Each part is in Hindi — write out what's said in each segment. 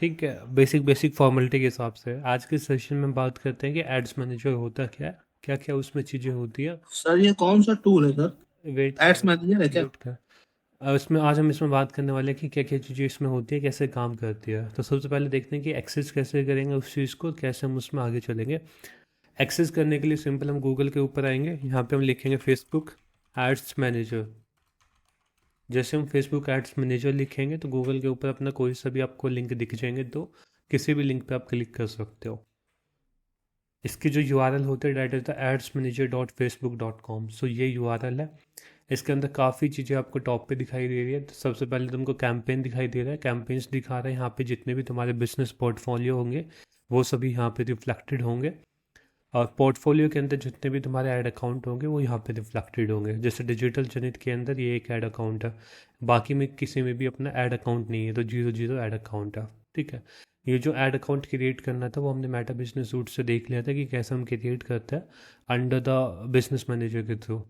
ठीक है, बेसिक बेसिक फॉर्मेलिटी के हिसाब से आज के सेशन में बात करते हैं कि एड्स मैनेजर होता क्या है, क्या क्या उसमें चीज़ें होती है। सर ये कौन सा टूल है सर? वेट एड्स कर मैनेजर है क्या? वेट कर इसमें आज हम इसमें बात करने वाले हैं कि क्या क्या चीज़ें इसमें होती है, कैसे काम करती है। तो सबसे पहले देखते हैं कि एक्सेस कैसे करेंगे उस चीज़ को, कैसे हम उसमें आगे चलेंगे। एक्सेस करने के लिए सिंपल हम गूगल के ऊपर आएंगे, यहाँ पे हम लिखेंगे फेसबुक एड्स मैनेजर। जैसे हम फेसबुक एड्स मैनेजर लिखेंगे तो गूगल के ऊपर अपना कोई सा भी आपको लिंक दिख जाएंगे, तो किसी भी लिंक पे आप क्लिक कर सकते हो। इसकी जो यूआरएल होती है डेट इज़ द adsmanager.facebook.com। सो ये यूआरएल है। इसके अंदर काफ़ी चीज़ें आपको टॉप पे दिखाई दे रही है। तो सबसे पहले तुमको कैंपेन दिखाई दे रहा है, कैंपेन्स दिखा रहा है। यहाँ पे जितने भी तुम्हारे बिजनेस पोर्टफोलियो होंगे वो सभी यहाँ पे रिफ्लेक्टेड होंगे। और पोर्टफोलियो के अंदर जितने भी तुम्हारे ऐड अकाउंट होंगे वो यहाँ पे रिफ्लेक्टेड होंगे। जैसे डिजिटल जनित के अंदर ये एक ऐड अकाउंट है, बाकी में किसी में भी अपना ऐड अकाउंट नहीं है, तो जीरो जीरो ऐड अकाउंट है। ठीक है, ये जो ऐड अकाउंट क्रिएट करना था वो हमने मेटा बिजनेस सूट से देख लिया था कि कैसे हम क्रिएट करते हैं अंडर द बिजनेस मैनेजर के थ्रू।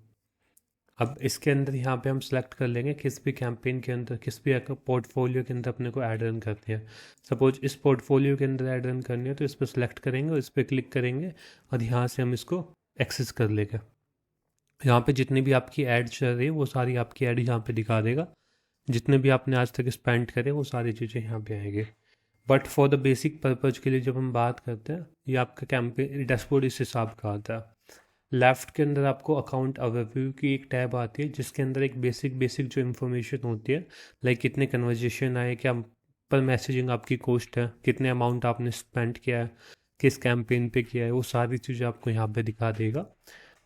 अब इसके अंदर यहाँ पे हम सेलेक्ट कर लेंगे किस भी कैंपेन के अंदर, किस भी पोर्टफोलियो के अंदर अपने को ऐड रन करनी है। सपोज इस पोर्टफोलियो के अंदर ऐड रन करनी है तो इस पर सेलेक्ट करेंगे और इस पर क्लिक करेंगे और यहाँ से हम इसको एक्सेस कर लेंगे। यहाँ पे जितनी भी आपकी ऐड चल रही है वो सारी आपकी ऐड यहाँ पे दिखा देगा। जितने भी आपने आज तक स्पेंड करे वो सारी चीज़ें यहाँ पे आएंगी। But for the basic purpose के लिए जब हम बात करते हैं, ये आपका कैंपेन डैशबोर्ड इस हिसाब का आता है। लेफ़्ट के अंदर आपको अकाउंट ओवरव्यू की एक टैब आती है जिसके अंदर एक बेसिक बेसिक जो इन्फॉर्मेशन होती है, लाइक कितने कन्वर्जेशन आए, क्या पर मैसेजिंग आपकी कॉस्ट है, कितने अमाउंट आपने स्पेंड किया है, किस कैंपेन पे किया है, वो सारी चीज़ें आपको यहाँ पे दिखा देगा।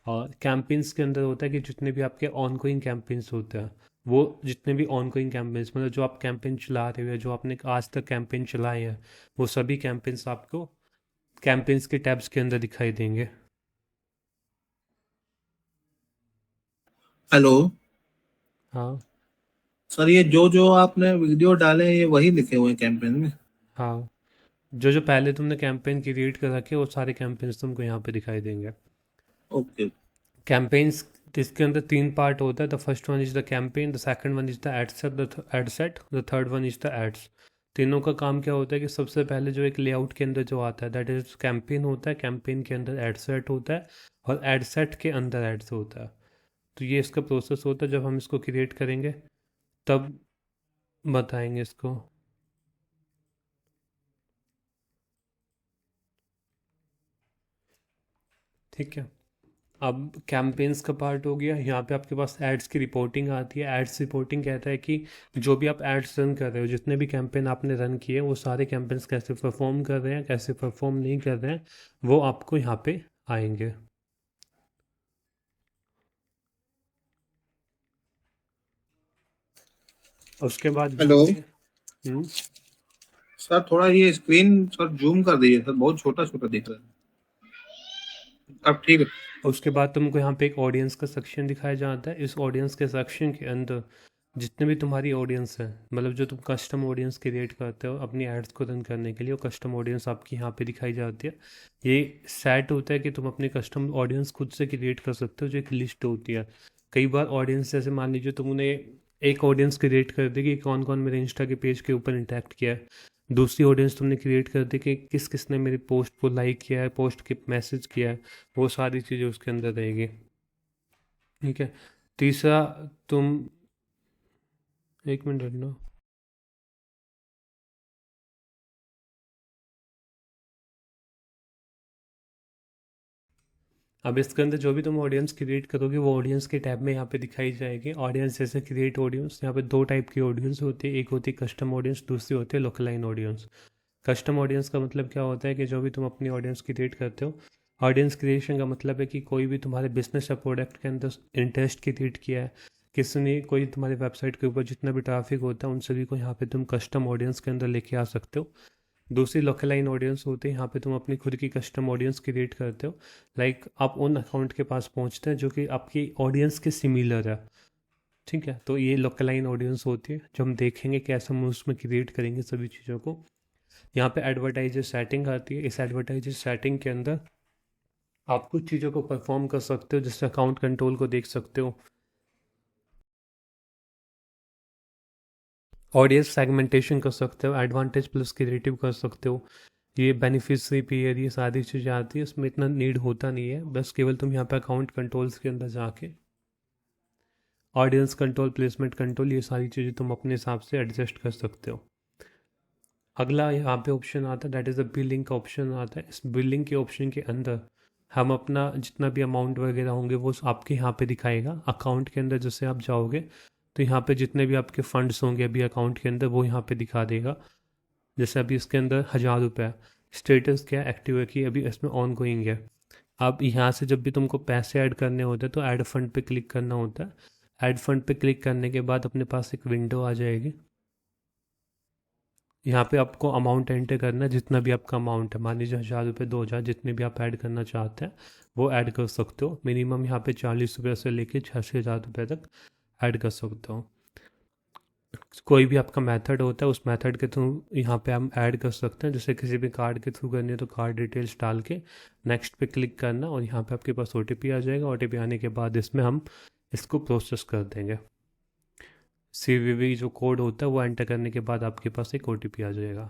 और कैंपेन्स के अंदर होता है कि जितने भी आपके ऑनगोइंग कैंपेन्स होते हैं, वो जितने भी ऑनगोइंग कैंपेन्स मतलब जो आप कैंपेन चला रहे हो या जो आपने आज तक कैंपेन चलाए हैं, वो सभी कैंपेन्स आपको कैंपेन्स के टैब्स के अंदर दिखाई देंगे। हेलो। हाँ। सर ये जो जो आपने वीडियो डाले हैं ये वही लिखे हुए हैं कैंपेन में? हाँ, जो जो पहले तुमने कैंपेन क्रिएट कर रखे वो सारे कैंपेन्स तुमको यहाँ पे दिखाई देंगे। ओके। कैंपेन्स इसके अंदर तीन पार्ट होता है। The first one is the campaign, the second one is the ad set, the third one is the ads. तीनों का काम क्या होता है कि सबसे पहले जो एक लेआउट के अंदर जो आता है दैट इज़ कैंपेन होता है, कैंपेन के अंदर एड सेट होता है और एड सेट के अंदर एड्स होता है। तो ये इसका प्रोसेस होता है, जब हम इसको क्रिएट करेंगे तब बताएंगे इसको। ठीक है, अब कैंपेन्स का पार्ट हो गया। यहाँ पे आपके पास एड्स की रिपोर्टिंग आती है। एड्स रिपोर्टिंग कहता है कि जो भी आप एड्स रन कर रहे हो, जितने भी कैंपेन आपने रन किए वो सारे कैंपेन्स कैसे परफॉर्म कर रहे हैं, कैसे परफॉर्म नहीं कर रहे हैं, वो आपको यहाँ पे आएंगे। उसके बाद हेलो। जो भी सर थोड़ा ये स्क्रीन सर जूम कर दीजिए सर, बहुत छोटा छोटा दिख रहा है। अब ठीक है। उसके बाद तुमको यहाँ पे एक ऑडियंस का सेक्शन दिखाया जाता है। इस ऑडियंस के सेक्शन के अंदर जितने भी तुम्हारी ऑडियंस है, मतलब जो तुम कस्टम ऑडियंस क्रिएट करते हो अपनी एड्स को रन करने के लिए, वो कस्टम ऑडियंस आपकी यहाँ पे दिखाई जाती है। ये सेट होता है कि तुम अपनी कस्टम ऑडियंस खुद से क्रिएट कर सकते हो, जो एक लिस्ट होती है। कई बार ऑडियंस जैसे मान लीजिए तुमने एक ऑडियंस क्रिएट कर दी कि कौन कौन मेरे इंस्टा के पेज के ऊपर इंटरेक्ट किया है। दूसरी ऑडियंस तुमने क्रिएट कर दी कि किस किसने मेरी पोस्ट को लाइक किया है, पोस्ट के मैसेज किया है, वो सारी चीज़ें उसके अंदर रहेगी। ठीक है, तीसरा तुम एक मिनट रखना। अब इसके अंदर जो भी तुम ऑडियंस क्रिएट करोगे वो ऑडियंस के टैब में यहाँ पे दिखाई जाएगी। ऑडियंस जैसे क्रिएट ऑडियंस, यहाँ पे दो टाइप की ऑडियंस होती है, एक होती है कस्टम ऑडियंस, दूसरी होती है लोकलाइन ऑडियंस। कस्टम ऑडियंस का मतलब क्या होता है कि जो भी तुम अपनी ऑडियंस क्रिएट करते हो, ऑडियंस क्रिएशन का मतलब है कि कोई भी तुम्हारे बिजनेस या प्रोडक्ट के अंदर इंटरेस्ट क्रिएट किया है, किसी ने कोई तुम्हारी वेबसाइट के ऊपर जितना भी ट्रैफिक होता है उन सभी को यहाँ पे तुम कस्टम ऑडियंस के अंदर लेके आ सकते हो। दूसरी लोकलाइन ऑडियंस होती है, यहाँ पे तुम अपनी खुद की कस्टम ऑडियंस क्रिएट करते हो। लाइक आप उन अकाउंट के पास पहुँचते हैं जो कि आपकी ऑडियंस के सिमिलर है। ठीक है, तो ये लोकलाइन ऑडियंस होती है जो हम देखेंगे कैसे हम उसमें क्रिएट करेंगे सभी चीज़ों को। यहाँ पे एडवर्टाइजर सेटिंग आती है। इस एडवर्टाइजर सेटिंग के अंदर आप कुछ चीज़ों को परफॉर्म कर सकते हो, जैसे अकाउंट कंट्रोल को देख सकते हो। ऑडियंस सेगमेंटेशन कर सकते हो, एडवांटेज प्लस क्रिएटिव कर सकते हो, ये बेनिफिशियरी पेयर, ये सारी चीज़ें आती है, उसमें इतना नीड होता नहीं है, बस केवल तुम यहाँ पे अकाउंट कंट्रोल्स के अंदर जाके ऑडियंस कंट्रोल, प्लेसमेंट कंट्रोल, ये सारी चीज़ें तुम अपने हिसाब से एडजस्ट कर सकते हो। अगला यहाँ पे ऑप्शन आता है, दैट इज़ द बिलिंग का ऑप्शन आता है। इस बिलिंग के ऑप्शन के अंदर हम अपना जितना भी अमाउंट वगैरह होंगे वो आपके यहाँ पे दिखाएगा। अकाउंट के अंदर जैसे आप जाओगे तो यहाँ पे जितने भी आपके फंड्स होंगे अभी अकाउंट के अंदर वो यहाँ पे दिखा देगा। जैसे अभी इसके अंदर 1000 रुपये, स्टेटस क्या एक्टिव है कि अभी इसमें ऑन गोइंग है। अब यहाँ से जब भी तुमको पैसे ऐड करने होते हैं तो ऐड फंड पे क्लिक करना होता है। ऐड फंड पे क्लिक करने के बाद अपने पास एक विंडो आ जाएगी। यहाँ पे आपको अमाउंट एंटर करना है, जितना भी आपका अमाउंट है, मान लीजिए 1000 रुपये, 2000, जितने भी आप ऐड करना चाहते हैं वो ऐड कर सकते हो। मिनिमम यहाँ पे 40 रुपये से लेके 6000 रुपये तक ऐड कर सकते हो। कोई भी आपका मेथड होता है उस मेथड के थ्रू यहाँ पे हम ऐड कर सकते हैं। जैसे किसी भी कार्ड के थ्रू करनी है तो कार्ड डिटेल्स डाल के नेक्स्ट पे क्लिक करना और यहाँ पे आपके पास OTP आ जाएगा। OTP आने के बाद इसमें हम इसको प्रोसेस कर देंगे। CVV जो कोड होता है वो एंटर करने के बाद आपके पास एक OTP आ जाएगा।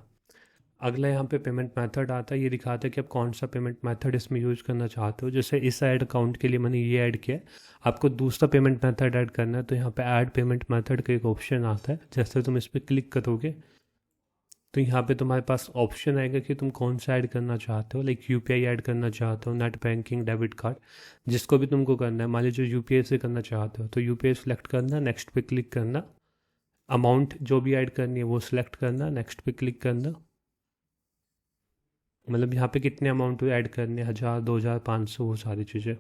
अगला यहाँ पे पेमेंट मेथड आता है, ये दिखाता है कि आप कौन सा पेमेंट मेथड इसमें यूज़ करना चाहते हो। जैसे इस ऐड अकाउंट के लिए मैंने ये ऐड किया है, आपको दूसरा पेमेंट मेथड ऐड करना है तो यहाँ पे ऐड पेमेंट मेथड का एक ऑप्शन आता है। जैसे तुम इस पर क्लिक करोगे तो यहाँ पे तुम्हारे पास ऑप्शन आएगा कि तुम कौन सा ऐड करना चाहते हो। लाइक UPI ऐड करना चाहते हो, नेट बैंकिंग, डेबिट कार्ड, जिसको भी तुमको करना है। मान लीजिए UPI से करना चाहते हो तो UPI सेलेक्ट करना, नेक्स्ट पे क्लिक करना, अमाउंट जो भी ऐड करनी है वो सिलेक्ट करना, नेक्स्ट पे क्लिक करना। मतलब यहाँ पे कितने अमाउंट ऐड करने, 1000, 2000, 500, वो सारी चीज़ें।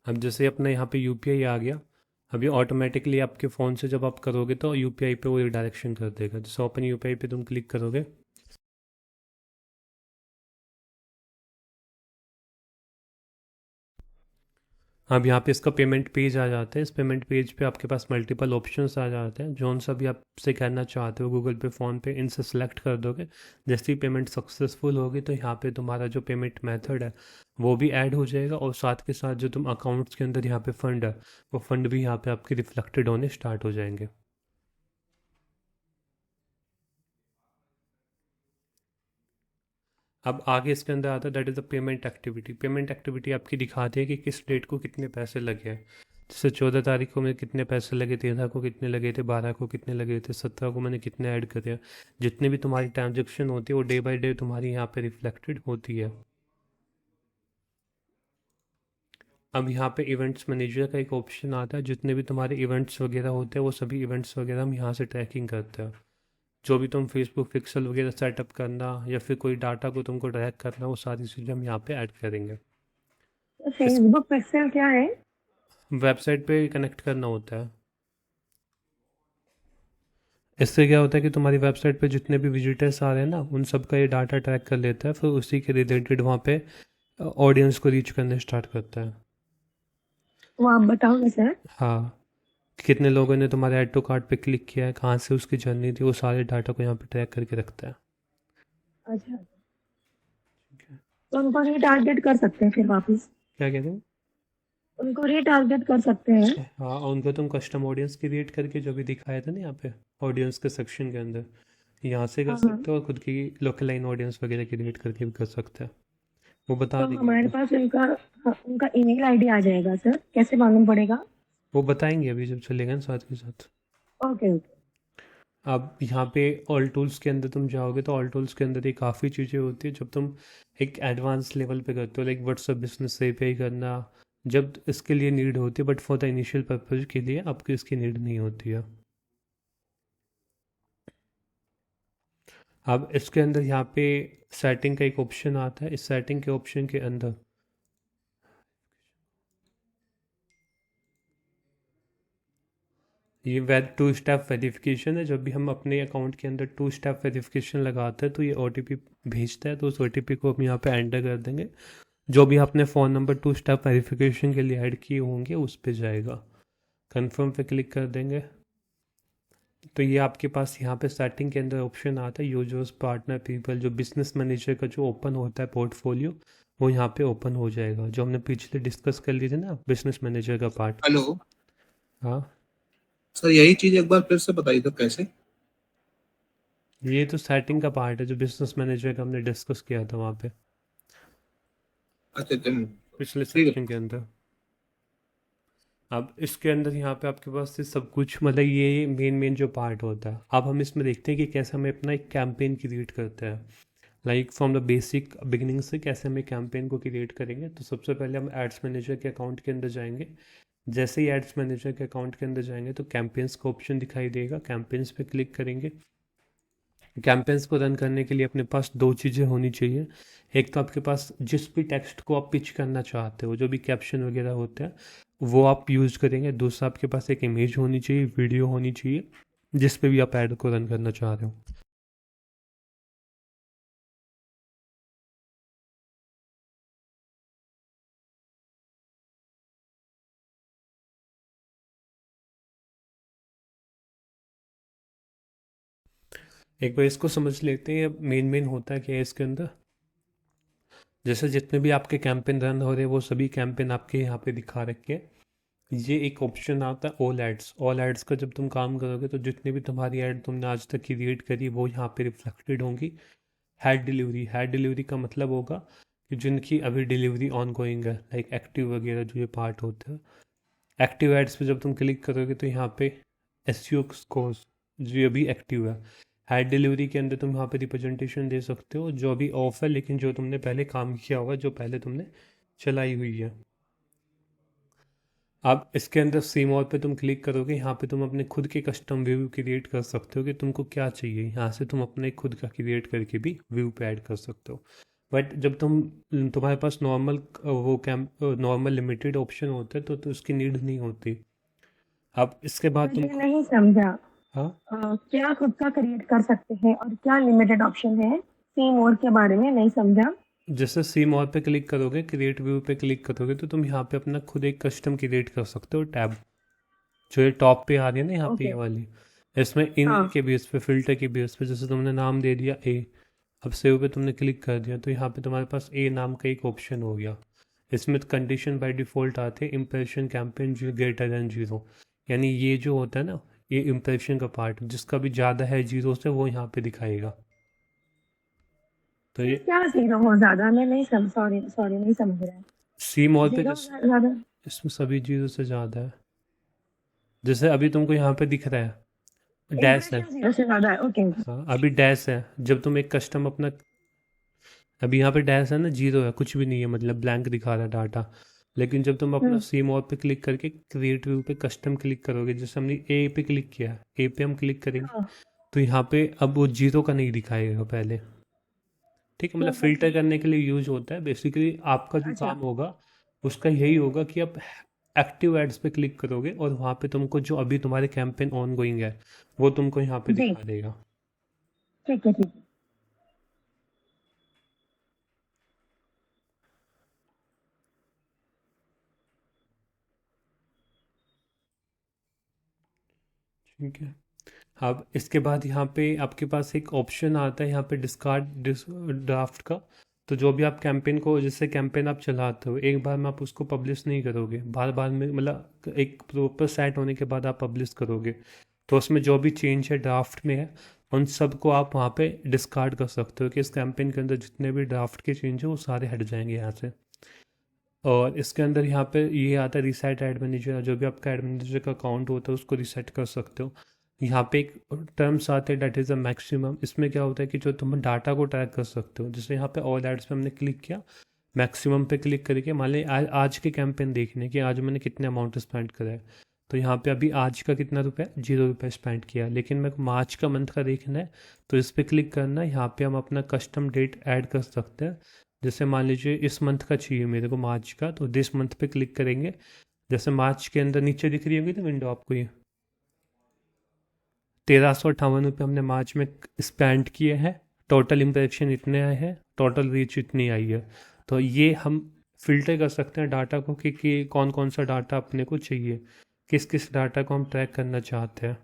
अब जैसे अपना यहाँ पे UPI आ गया, अभी ऑटोमेटिकली आपके फ़ोन से जब आप करोगे तो UPI पे वो रिडायरेक्शन कर देगा। जैसे ओपन UPI पे तुम क्लिक करोगे अब यहाँ पे इसका पेमेंट पेज आ जाता है। इस पेमेंट पेज पे आपके पास मल्टीपल ऑप्शंस आ जाते हैं। जौन सा भी आपसे करना चाहते हो, गूगल पे, फ़ोन पे, इनसे सेलेक्ट कर दोगे। जैसे ही पेमेंट सक्सेसफुल होगी तो यहाँ पे तुम्हारा जो पेमेंट मेथड है वो भी ऐड हो जाएगा और साथ के साथ जो तुम अकाउंट्स के अंदर यहाँ पे फंड है वो फंड भी यहाँ पे आपके रिफ्लेक्टेड होने स्टार्ट हो जाएंगे। अब आगे इसके अंदर आता है that is the payment activity. Payment activity आपकी दिखाती है कि किस डेट को कितने पैसे लगे हैं। जैसे 14 तारीख को मेरे कितने पैसे लगे, 13 को कितने लगे थे, 12 को कितने लगे थे, 17 को मैंने कितने ऐड करे हैं। जितनी भी तुम्हारी ट्रांजेक्शन होती है वो डे बाई डे तुम्हारी यहाँ पे रिफ्लेक्टेड होती है। अब यहाँ पे इवेंट्स मैनेजर का एक ऑप्शन आता है। जितने भी तुम्हारे इवेंट्स वगैरह होते हैं वो सभी इवेंट्स वगैरह हम यहाँ से ट्रैकिंग करते हैं। जो भी तुम फेसबुक पिक्सल वगैरह सेटअप करना या फिर कोई डाटा को तुमको ट्रैक करना, वो सारी चीज़ें हम यहाँ पे ऐड करेंगे। इस फेसबुक पिक्सल क्या है? वेबसाइट पे कनेक्ट करना होता है। इससे क्या होता है कि तुम्हारी वेबसाइट पे जितने भी विजिटर्स आ रहे हैं ना उन सब का ये डाटा ट्रैक कर लेता है, फिर उसी के रिलेटेड वहाँ पे ऑडियंस को रीच करने स्टार्ट करता है। वो आप बताओगे सर? हाँ, कितने लोगों ने तुम्हारे ऐड टू कार्ट पे क्लिक किया है, कहाँ से उसकी जर्नी थी, वो सारे डाटा को यहाँ पे ट्रैक करके रखता है। अच्छा, तो उनको रीटारगेट कर सकते हैं फिर वापस? क्या कहते हैं? उनको रीटारगेट कर सकते हैं? हाँ, और उनको तुम कस्टम ऑडियंस क्रिएट करके जो भी दिखाया था ना यहाँ पे ऑडियंस के सेक्शन के अंदर, यहाँ से कर हाँ हाँ। सकते हो और खुद की लोकल लाइन ऑडियंस वगैरह क्रिएट करके भी कर सकते हैं। वो बता तो देंगे हमारे अभी। पास उनका ईमेल आईडी आ जाएगा सर, कैसे मालूम पड़ेगा? वो बताएंगे अभी जब चलेगा ना साथ के साथ। Okay okay. अब यहाँ पे ऑल टूल्स के अंदर तुम जाओगे तो ऑल टूल्स के अंदर ये काफ़ी चीज़ें होती है जब तुम एक एडवांस लेवल पे करते हो। लाइक व्हाट्सअप बिजनेस API करना, जब इसके लिए नीड होती है, but for the initial purpose के लिए आपको इसकी नीड नहीं होती है। अब इसके अंदर यहाँ पे सेटिंग का एक ऑप्शन आता है। इस सेटिंग के ऑप्शन के अंदर ये 2 स्टेप वेरिफिकेशन है। जब भी हम अपने अकाउंट के अंदर 2 स्टेप वेरिफिकेशन लगाते हैं तो ये OTP भेजता है, तो उस OTP को हम यहाँ पे एंटर कर देंगे। जो भी आपने फ़ोन नंबर 2 स्टेप वेरिफिकेशन के लिए ऐड किए होंगे उस पे जाएगा। कंफर्म पे क्लिक कर देंगे तो ये आपके पास यहाँ पे सेटिंग के अंदर ऑप्शन आता है यूजर्स, पार्टनर, पीपल। जो बिजनेस मैनेजर का जो ओपन होता है पोर्टफोलियो, वो यहाँ पे ओपन हो जाएगा, जो हमने पिछले डिस्कस कर ली थी ना बिजनेस मैनेजर का पार्ट। हेलो हाँ, सर, यही चीज एक बार फिर से बताइए तो कैसे? ये तो सेटिंग का पार्ट है जो बिजनेस मैनेजर का हमने डिस्कस किया था वहाँ पे अच्छा चलिए, पिछले ठीक है। सेक्शन के अंदर। अब इसके अंदर यहाँ पे आपके पास ये सब कुछ, मतलब ये मेन मेन जो पार्ट होता है। अब हम इसमें देखते हैं कि कैसे हमें अपना एक कैंपेन क्रिएट करते हैं, like from the basic beginning से कैसे हम एक कैंपेन को क्रिएट करेंगे। तो सबसे पहले हम एड्स मैनेजर के अकाउंट के अंदर जाएंगे। जैसे ही एड्स मैनेजर के अकाउंट के अंदर जाएंगे तो कैंपेन्स का ऑप्शन दिखाई देगा, कैंपेन्स पे क्लिक करेंगे। कैंपेन्स को रन करने के लिए अपने पास दो चीज़ें होनी चाहिए। एक तो आपके पास जिस भी टेक्स्ट को आप पिच करना चाहते हो, जो भी कैप्शन वगैरह होते हैं, वो आप यूज़ करेंगे। दूसरा आपके पास एक इमेज होनी चाहिए, वीडियो होनी चाहिए, जिस पे भी आप ऐड को रन करना चाह रहे हो। एक बार इसको समझ लेते हैं मेन मेन होता है क्या है इसके अंदर। जैसे जितने भी आपके कैंपेन रन हो रहे हैं वो सभी कैंपेन आपके यहाँ पे दिखा रखे हैं। ये एक ऑप्शन आता है ऑल एड्स। ऑल एड्स का जब तुम काम करोगे तो जितने भी तुम्हारी ऐड तुमने आज तक क्रिएट करी वो यहाँ पे रिफ्लेक्टेड होंगी। हेड डिलीवरी का मतलब होगा कि जिनकी अभी डिलीवरी ऑन गोइंग है, लाइक एक्टिव वगैरह जो ये पार्ट होते हैं। एक्टिव एड्स पे जब तुम क्लिक करोगे तो यहाँ पे एसईओ स्कोर्स जो अभी एक्टिव है। हेड डिलीवरी के अंदर तुम यहाँ पे रिप्रेजेंटेशन दे सकते हो जो अभी ऑफ है, लेकिन जो तुमने पहले काम किया होगा, जो पहले तुमने चलाई हुई है। अब इसके अंदर सी मोर पे तुम क्लिक करोगे, यहाँ पे तुम अपने खुद के कस्टम व्यू क्रिएट कर सकते हो कि तुमको क्या चाहिए। यहाँ से तुम अपने खुद का क्रिएट करके भी व्यू पे ऐड कर सकते हो। बट जब तुम्हारे पास नॉर्मल वो नॉर्मल लिमिटेड ऑप्शन होता है तो उसकी नीड नहीं होती। अब इसके बाद मैं ये तुमको, नहीं समझा। हाँ, क्या खुद का क्रिएट कर सकते हैं और क्या लिमिटेड ऑप्शन है? सी मोर के बारे में नहीं समझा। जैसे सी मोर पे क्लिक करोगे, क्रिएट व्यू पे क्लिक करोगे तो तुम यहाँ पे अपना खुद एक कस्टम क्रिएट कर सकते हो टैब, जो ये टॉप पे आ रही है ना यहाँ पे, ये ओके। वाली। इसमें इन हाँ। के बेस पे, फिल्टर के बेस पे, जैसे तुमने नाम दे दिया ए। अब सेव पे तुमने क्लिक कर दिया तो यहाँ पे तुम्हारे पास ए नाम का एक ऑप्शन हो गया। इसमें कंडीशन बाय डिफ़ॉल्ट आते हैं impression campaign greater than zero. यानी ये जो होता है ना, ये इम्प्रेशन का पार्ट जिसका भी ज़्यादा है जीरो से वो यहाँ पे दिखाएगा। तो ये क्या जीरो हो ज्यादा? मैं नहीं समझ, सॉरी सॉरी, नहीं समझ रहा है। सी मॉल पे जीरो ज्यादा? इसमें सभी जीरो से ज़्यादा है। जैसे अभी तुमको यहाँ पे दिख रहा है डैश है। इम्प्रेशन जीरो से ज्यादा है, ओके। हाँ, अभी डैश है। जब तुम एक कस्टम अपना, अभी यहाँ पे डैश है ना, जीरो है, कुछ भी नहीं है, मतलब ब्लैंक दिखा रहा है डाटा। लेकिन जब तुम अपना हम्म। सी मोर पे क्लिक करके क्रिएट व्यू पे कस्टम क्लिक करोगे, जैसे हमने ए पे क्लिक किया, ए पे हम क्लिक करेंगे हाँ, तो यहाँ पे अब वो जीरो का नहीं दिखाएगा पहले। ठीक है, मतलब ठीक है, फिल्टर ठीक है। करने के लिए यूज होता है बेसिकली। आपका जो अच्छा। काम होगा उसका यही होगा कि आप एक्टिव एड्स पे क्लिक करोगे और वहाँ पे तुमको जो अभी तुम्हारे कैंपेन ऑन गोइंग है वो तुमको यहाँ पे जी, दिखा देगा। ठीक है, ठीक है। ठीक है। अब इसके बाद यहाँ पे आपके पास एक ऑप्शन आता है यहाँ पे डिस्कार्ड ड्राफ्ट का। तो जो भी आप कैंपेन को, जैसे कैंपेन आप चलाते हो एक बार में आप उसको पब्लिश नहीं करोगे, बार बार में, मतलब एक प्रॉपर सेट होने के बाद आप पब्लिश करोगे। तो उसमें जो भी चेंज है ड्राफ्ट में है उन सब को आप वहाँ पे डिस्कार्ड कर सकते हो कि इस कैंपेन के अंदर जितने भी ड्राफ्ट के चेंज है वो सारे हट जाएंगे यहाँ से। और इसके अंदर यहाँ पे ये आता है रीसेट एड मैनेजर, जो भी आपका एड मैनेजर का अकाउंट होता है उसको रीसेट कर सकते हो। यहाँ पे एक टर्म्स आते हैं डेट इज़ अ मैक्सिमम। इसमें क्या होता है कि जो तुम डाटा को ट्रैक कर सकते हो, जैसे यहाँ पे ऑल एड्स पे हमने क्लिक किया, मैक्सिमम पे क्लिक करके मान लें आज के कैंपेन देखने कि आज मैंने कितने अमाउंट स्पेंड करा है। तो यहाँ पे अभी आज का कितना रुपये, 0 रुपये स्पेंड किया। लेकिन मैं मार्च का मंथ का देखना है तो इस पर क्लिक करना है। यहाँ पे हम अपना कस्टम डेट ऐड कर सकते हैं। जैसे मान लीजिए इस मंथ का चाहिए मेरे को, मार्च का, तो दिस मंथ पे क्लिक करेंगे। जैसे मार्च के अंदर नीचे दिख रही होगी ना विंडो आपको, ये 1358 रुपये हमने मार्च में स्पेंड किए हैं। टोटल इम्प्रेशन इतने आए हैं, टोटल रीच इतनी आई है। तो ये हम फिल्टर कर सकते हैं डाटा को कि कौन कौन सा डाटा अपने को चाहिए, किस किस डाटा को हम ट्रैक करना चाहते हैं।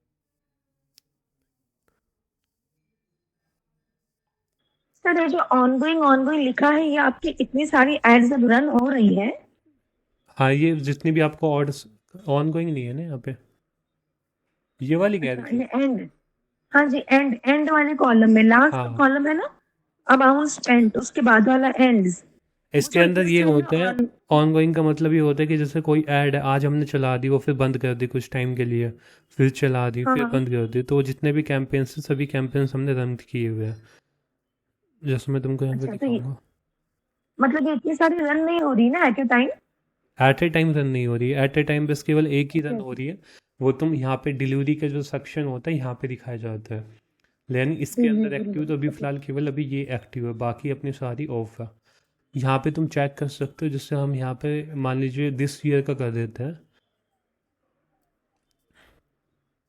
सर ये जो ऑनगोइंग ऑनगोइंग लिखा है, ये आपकी इतनी सारी एड्स अब रन हो रही है? हाँ, ये जितनी भी आपको ऑर्डर्स ऑन गोइंग नहीं है ना यहाँ पे, ये वाली कह अच्छा, रही थी। ये एंड, हाँ जी, एंड एंड वाले कॉलम में लास्ट हाँ, कॉलम है ना, अमाउंट स्पेंट, उसके बाद वाला एंड्स, वो इसके जो अंदर इतने ये सारे होता है, ऑन। ऑन गोइंग का मतलब ये होता है कि जैसे कोई ऐड है, आज हमने चला दी, वो फिर बंद कर दी कुछ टाइम के लिए, फिर चला दी, हाँ फिर हाँ। बंद कर दी, तो जितने भी कैंपेन्स हैं सभी कैंपेन्स हमने रन किए हुए हैं, जैसे मैं तुमको यहाँ पे अच्छा, तो ये दिखाऊंगा। मतलब ये इतनी सारी रन नहीं हो रही ना at a time? At a time run नहीं हो रही है, एट ए टाइम बस केवल एक ही ओके रन हो ओके। रही है। वो तुम यहाँ पे डिलीवरी का जो सेक्शन होता है यहाँ पे दिखाया जाता है, लेकिन इसके अंदर एक्टिव तो अभी ओके। फ़िलहाल केवल अभी ये एक्टिव है, बाकी अपनी सारी ऑफ है। यहाँ पे तुम चेक कर सकते हो, जिससे हम यहाँ पे मान लीजिए दिस ईयर का कर देते हैं,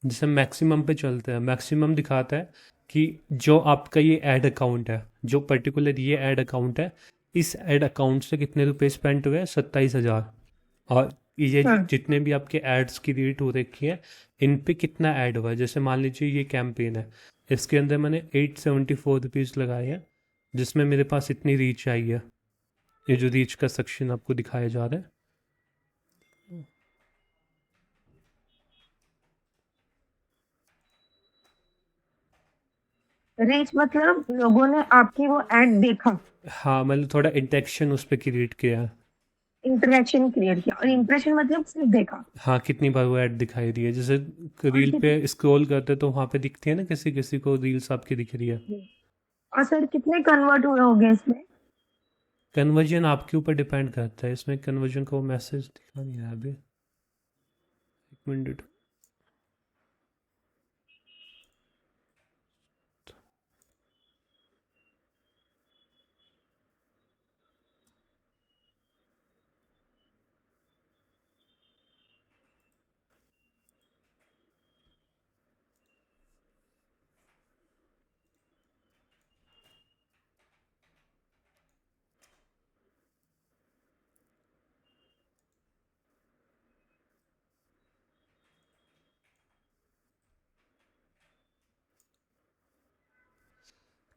जिसे मैक्सिमम पे चलते हैं। मैक्सिमम दिखाता है कि जो आपका ये ऐड अकाउंट है, जो पर्टिकुलर ये ऐड अकाउंट है, इस ऐड अकाउंट से कितने रुपए स्पेंड हुए हैं, 27,000। और ये हाँ जितने भी आपके एड्स की रेट हो रखी है, इन पे कितना ऐड हुआ है। जैसे मान लीजिए ये कैंपेन है, इसके अंदर मैंने 874 रुपीज़ लगाए हैं, जिसमें मेरे पास इतनी रीच आई है। ये जो रीच का सेक्शन आपको दिखाया जा रहा है, रीच मतलब लोगों ने आपकी वो एड देखा, हाँ मतलब थोड़ा इंटेक्शन उस पर क्रिएट किया है। इंटरेक्शन क्रिएट किया, और इंप्रेशन मतलब सिर्फ देखा। हाँ, कितनी बार वो ऐड दिखाई दी है, जैसे और रील पे स्क्रॉल करते तो वहाँ पे दिखती है ना, किसी किसी को रील्स आपकी दिख रही है। और सर कितने कन्वर्ट हुए होंगे इसमें? कन्वर्जन आपके ऊपर डिपेंड करता है, इसमें कन्वर्जन का वो मैसेज दिखा नहीं रहा है अभी, एक मिनट।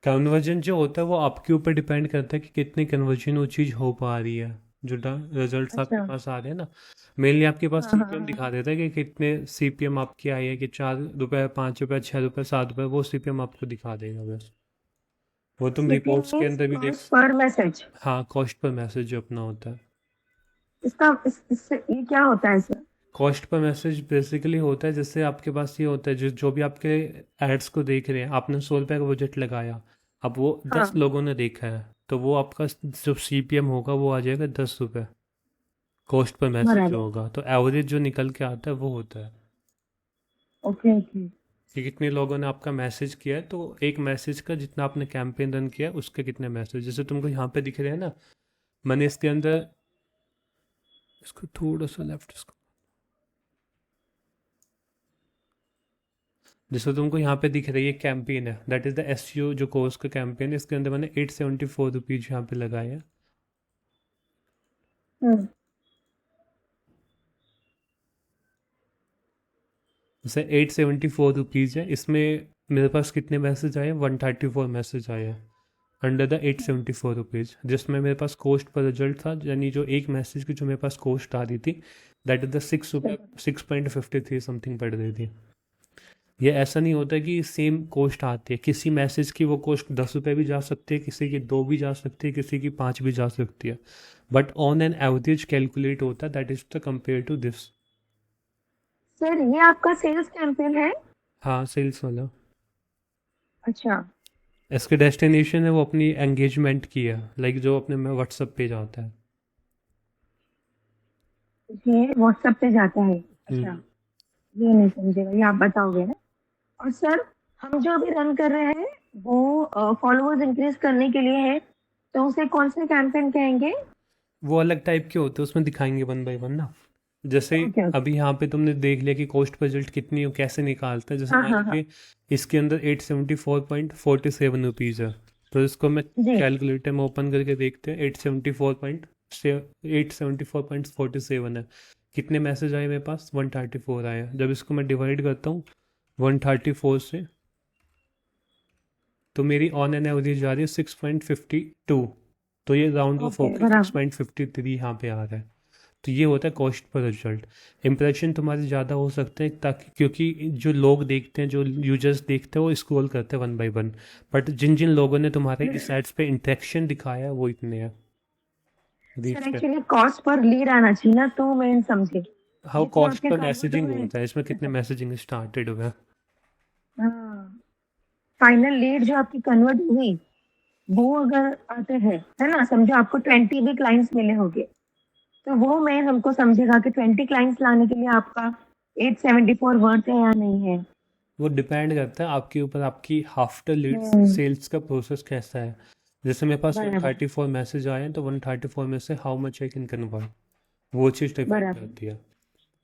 कन्वर्जन जो होता है वो आपके ऊपर डिपेंड करता है कि कितनी कन्वर्जन वो चीज़ हो पा रही है। जो रिजल्ट्स आपके अच्छा। पास आ रहे हैं ना, मेनली आपके पास हाँ हाँ सीपीएम हाँ। दिखा देता है कि कितने सीपीएम आपकी आई है, कि 4 रुपये, 5 रुपये, 6 रुपये, 7 रुपये, वो सीपीएम आपको दिखा देगा बस। वो तुम सीपीएम रिपोर्ट्स के मीन्स अंदर भी देख। Cost per message. हाँ, कॉस्ट पर मैसेज जो अपना होता है। इसका इससे ये क्या होता है sir? Cost per message basically होता है, जैसे आपके पास ये होता है, जो भी आपके एड्स को देख रहे हैं, आपने 100 रुपये का बजट लगाया, अब वो 10 लोगों ने देखा है, तो वो आपका जो सीपीएम होगा वो आ जाएगा 10 रुपये, कॉस्ट पर मैसेज जो बराबर। होगा। तो एवरेज जो निकल के आता है वो होता है ओके ओके। कि कितने लोगों ने आपका मैसेज किया है, तो एक मैसेज का जितना आपने कैंपेन रन किया है उसके कितने मैसेज, जैसे तुमको यहाँ पे दिख रहे हैं ना, मैंने इसके अंदर, इसको थोड़ा सा लेफ्ट, इसको जैसे तुमको यहाँ पे दिख रही है कैंपेन है, दैट इज़ द एसईओ जो कोर्स का कैंपेन है, इसके अंदर मैंने 874 रुपीज़ यहाँ पे लगाए हैं। हम्म। जैसे 874 रुपीज़ है, इसमें मेरे पास कितने मैसेज आए हैं, 134 मैसेज आए हैं अंडर द 874 रुपीज़, जिसमें मेरे पास कॉस्ट पर रिजल्ट था, यानी जो एक मैसेज की जो मेरे पास कॉस्ट आ रही थी, दैट इज़ द 6 रुपये, 6.53 समथिंग पड़ रही थी। ये ऐसा नहीं होता कि सेम कॉस्ट आती है, किसी मैसेज की वो कॉस्ट 10 रुपये भी जा सकती है, किसी की 2 भी जा सकती है, किसी की 5 भी जा सकती है, but on an average calculate होता है, that is the compare to this. Sir ये आपका सेल्स कैंपेन है? हाँ, सेल्स वाला। अच्छा। इसके डेस्टिनेशन है वो अपनी एंगेजमेंट की है, लाइक जो अपने में व्हाट्सअप पे जाता है। ये व्हाट्सएप पे जाता है? अच्छा, हम्म। ये नहीं समझेगा, ये आप बताओगे ना। और सर हम जो अभी रन कर रहे हैं वो फॉलोअर्स इंक्रीज करने के लिए है, तो उसे कौन से कैंपेन कहेंगे? वो अलग टाइप के होते हैं, उसमें दिखाएंगे वन बाय वन ना। जैसे ओके ओके। अभी यहाँ पे तुमने देख लिया कि कॉस्ट पर रिजल्ट कितनी है, कैसे निकालता है, जैसे हाँ मान हाँ हाँ। लीजिए इसके अंदर 874.47 रुपीज़ है, तो इसको मैं जी। कैलकुलेटर में ओपन करके देखते हैं, 874.47 है। कितने मैसेज आए मेरे पास, 134 आए हैं। जब इसको मैं डिवाइड करता हूँ 134 से, तो मेरी ऑन एन एवरेज जा रही है 6.52, तो ये राउंड ऑफ ओके होकर बराबर 6.53 यहाँ पे आ रहा है। तो ये होता है कॉस्ट पर रिजल्ट। इम्प्रेशन तुम्हारे ज़्यादा हो सकते हैं ताकि, क्योंकि जो लोग देखते हैं, जो यूजर्स देखते हैं वो स्क्रॉल करते हैं वन बाय वन, बट जिन जिन लोगों ने तुम्हारे इस एड्स पे इंटरेक्शन दिखाया है वो इतने हैं रीच सर। पे। एक्चुअली कॉस्ट पर लीड आना चाहिए ना, तो मैं समझे हाउ जितने कॉस्ट आपके पर कन्वर्ट मैसेजिंग हुए होता है, इसमें कितने मैसेजिंग स्टार्टेड हुए हैं। हाँ, फाइनल लीड जो आपकी कन्वर्ट हुई वो अगर आते हैं, है ना, समझो आपको 20 भी क्लाइंट्स मिले होंगे, तो वो मैं हमको समझेगा कि 20 क्लाइंट्स लाने के लिए आपका 874 वर्ड्स है या नहीं है। वो डिपेंड करता है आपके ऊपर, आपकी आफ्टर लीड्स हम्म, सेल्स का प्रोसेस कैसा है। जैसे मेरे पास बराबर 134 मैसेज आए हैं, तो 134 में से how much I can convert, वो चीज़ डिपेंड बराबर। करती है।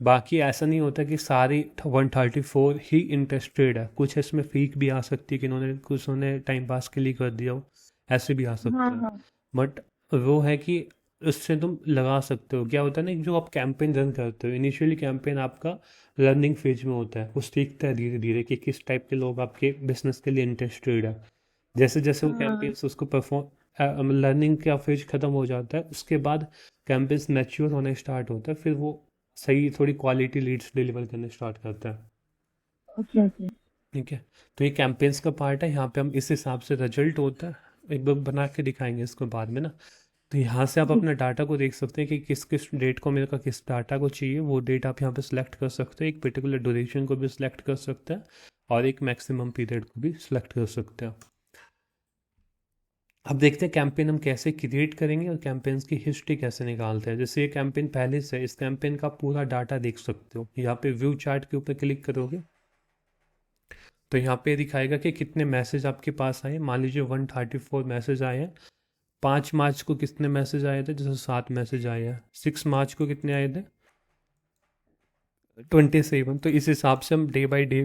बाकी ऐसा नहीं होता कि सारी 134 ही इंटरेस्टेड है, कुछ इसमें फीक भी आ सकती है कि इन्होंने कुछ उन्होंने टाइम पास के लिए कर दिया हो, ऐसे भी आ हाँ सकता है। हाँ बट वो है कि उससे तुम लगा सकते हो। क्या होता है ना कि जो आप कैंपेन रन करते हो, इनिशियली कैंपेन आपका लर्निंग फेज में होता है, वो सीखता है धीरे धीरे कि किस टाइप के लोग आपके बिजनेस के लिए इंटरेस्टेड है। जैसे जैसे वो हाँ। कैंपेन्स उसको परफॉर्म, लर्निंग का फेज ख़त्म हो जाता है, उसके बाद कैंपेन्स मैच्योर होने स्टार्ट होता है, फिर वो सही थोड़ी क्वालिटी लीड्स डिलीवर करने स्टार्ट करता है। Okay okay. ठीक है, तो ये कैंपेन्स का पार्ट है। यहाँ पे हम इस हिसाब से रिजल्ट होता है, एक बुक बना के दिखाएंगे इसको बाद में ना। तो यहाँ से आप अपना डाटा को देख सकते हैं कि किस किस डेट को मेरे का किस डाटा को चाहिए, वो डेट आप यहाँ पे सिलेक्ट कर सकते हैं। एक पर्टिकुलर ड्यूरेशन को भी सिलेक्ट कर सकते हैं और एक मैक्सिमम पीरियड को भी सिलेक्ट कर सकते हैं। अब देखते हैं कैंपेन हम कैसे क्रिएट करेंगे और कैंपेन्स की हिस्ट्री कैसे निकालते हैं। जैसे ये कैंपेन पहले से है, इस कैंपेन का पूरा डाटा देख सकते हो। यहाँ पे व्यू चार्ट के ऊपर क्लिक करोगे तो यहाँ पे दिखाएगा कि कितने मैसेज आपके पास आए। मान लीजिए 134 मैसेज आए हैं। 5 मार्च को कितने मैसेज आए थे, जैसे 7 मैसेज आए हैं। 6 मार्च को कितने आए थे, 27। तो इस हिसाब से हम डे बाई डे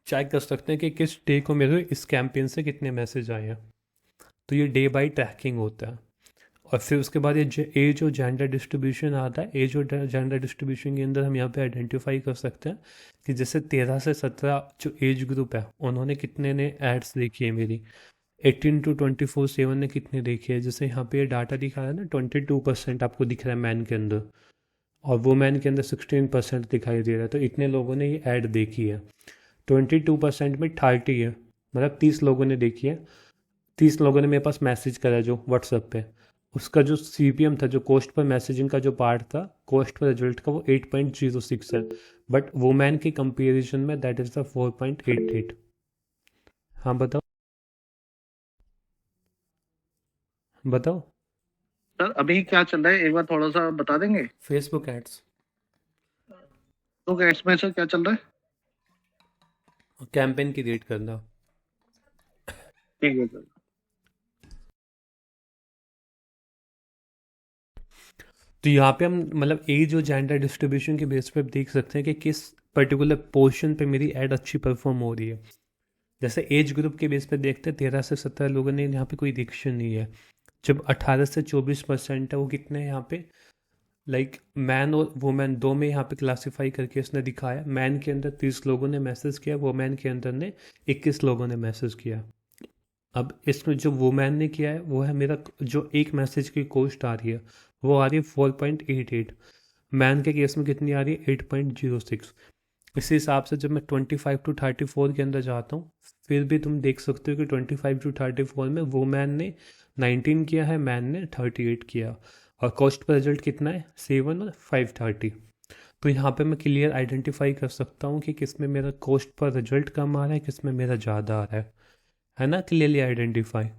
चेक कर सकते हैं कि किस डे को मेरे इस कैंपेन से कितने मैसेज आए हैं। तो ये डे बाई ट्रैकिंग होता है। और फिर उसके बाद ये एज और जेंडर डिस्ट्रीब्यूशन आता है। एज और जेंडर डिस्ट्रीब्यूशन के अंदर हम यहाँ पे आइडेंटिफाई कर सकते हैं कि जैसे 13 से 17 जो एज ग्रुप है उन्होंने कितने ने एड्स देखी है मेरी। 18 to 24/7 ने कितने देखे हैं। जैसे यहाँ पे ये डाटा दिखा रहा है ना, 22% आपको दिख रहा है मैन के अंदर, और वुमेन के अंदर 16% दिखाई दे रहा है। तो इतने लोगों ने ये ऐड देखी है। 22% में 30 है, मतलब 30 लोगों ने देखी है। 30 लोगों ने मेरे पास मैसेज करा जो व्हाट्सएप पे। उसका जो CPM था, जो कॉस्ट पर मैसेजिंग का जो पार्ट था कॉस्ट पर रिजल्ट का, वो 8.06 है। बट वुमेन के कंपेरिजन में दैट इज़ द 4.88। हाँ बताओ बताओ। सर अभी क्या चल रहा है, एक बार थोड़ा सा बता देंगे। फेसबुक एड्स, तो एड्स में सर क्या चल रहा है? कैंपेन क्रिएट करना। ठीक है सर। तो यहाँ पे हम मतलब एज और जेंडर डिस्ट्रीब्यूशन के बेस पे देख सकते हैं कि किस पर्टिकुलर पोर्शन पे मेरी ऐड अच्छी परफॉर्म हो रही है। जैसे एज ग्रुप के बेस पे देखते हैं, 13 से 17 लोगों ने यहाँ पे कोई रिएक्शन नहीं है। जब 18 से 24% है, वो कितने हैं यहाँ पे, लाइक मैन और वुमेन दो में यहाँ पे क्लासीफाई करके उसने दिखाया। मैन के अंदर 30 लोगों ने मैसेज किया, वुमेन के अंदर ने 21 लोगों ने मैसेज किया। अब इसमें जो वुमेन ने किया है वो है मेरा, जो एक मैसेज की कॉस्ट आ रही है वो आ रही है 4.88। मैन के केस में कितनी आ रही है, 8.06। इसी हिसाब से जब मैं 25 to 34 के अंदर जाता हूँ, फिर भी तुम देख सकते हो कि 25 to 34 में वुमेन ने 19 किया है, मैन ने 38 किया। और कॉस्ट पर रिजल्ट कितना है, 7 और 530। तो यहाँ पे मैं क्लियर आइडेंटिफाई कर सकता हूँ कि किस में मेरा कॉस्ट पर रिजल्ट कम आ रहा है, किस में मेरा ज़्यादा आ रहा है ना, क्लियरली आइडेंटिफाई।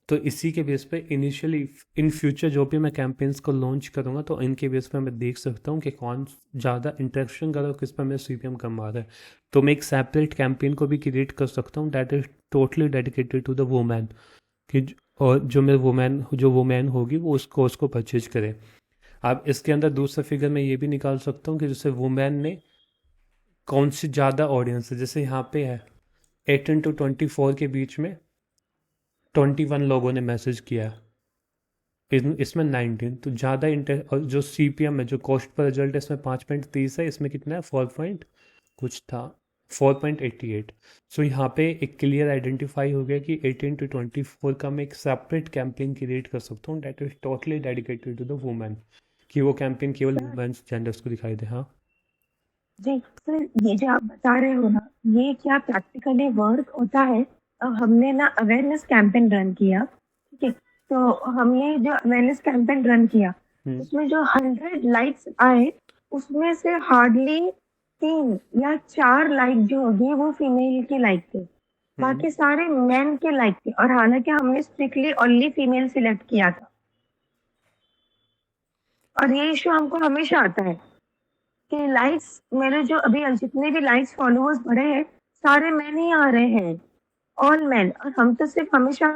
तो इसी के बेस पे इनिशियली इन फ्यूचर जो भी मैं कैंपेन्स को लॉन्च करूँगा, तो इनके बेस पे मैं देख सकता हूँ कि कौन ज़्यादा इंटरेक्शन कर रहा है, किस पर मेरा CPM कम आ रहा है। तो मैं एक सेपरेट कैंपेन को भी क्रिएट कर सकता हूँ that is totally dedicated to the women, कि और जो मेरे वुमेन होगी वो उसको परचेज करे। अब इसके अंदर दूसरा फिगर मैं ये भी निकाल सकता हूँ कि जैसे वुमेन ने कौन सी ज़्यादा ऑडियंस है। जैसे यहाँ पे है 18 to 24 के बीच में 21 लोगों ने मैसेज किया है, इसमें 19। तो ज़्यादा इंटर, और जो CPM है, जो कॉस्ट पर रिजल्ट है, इसमें 5.30 है, इसमें कितना है 4 पॉइंट कुछ था, 4.88। सो यहाँ पे एक क्लियर आइडेंटिफाई हो गया कि 18 to 24 का मैं एक सेपरेट कैंपेन क्रिएट कर सकता हूँ that is totally dedicated to the women, कि वो कैंपेन केवल सर वुमेन्स जेंडर्स को दिखाई दे। हाँ जी सर, ये जो आप बता रहे हो ना, ये क्या प्रैक्टिकली वर्क होता है? अब हमने ना अवेयरनेस कैंपेन रन किया, ठीक है? तो हमने जो अवेयरनेस कैंपेन रन किया, हम्म उसमें जो 100 लाइक्स आए, उसमें से हार्डली 3 या 4 लाइक जो होगी वो फीमेल के लाइक थे, हम्म बाकी सारे मेन के लाइक थे। और हालांकि हमने स्ट्रिक्टली ओनली फीमेल सिलेक्ट किया था। और ये इशू हमको हमेशा आता है कि लाइक्स, मेरे जो अभी जितने भी लाइक्स फॉलोअर्स बढ़े हैं, सारे मैन ही आ रहे हैं, ऑल मैन। और हम तो सिर्फ हमेशा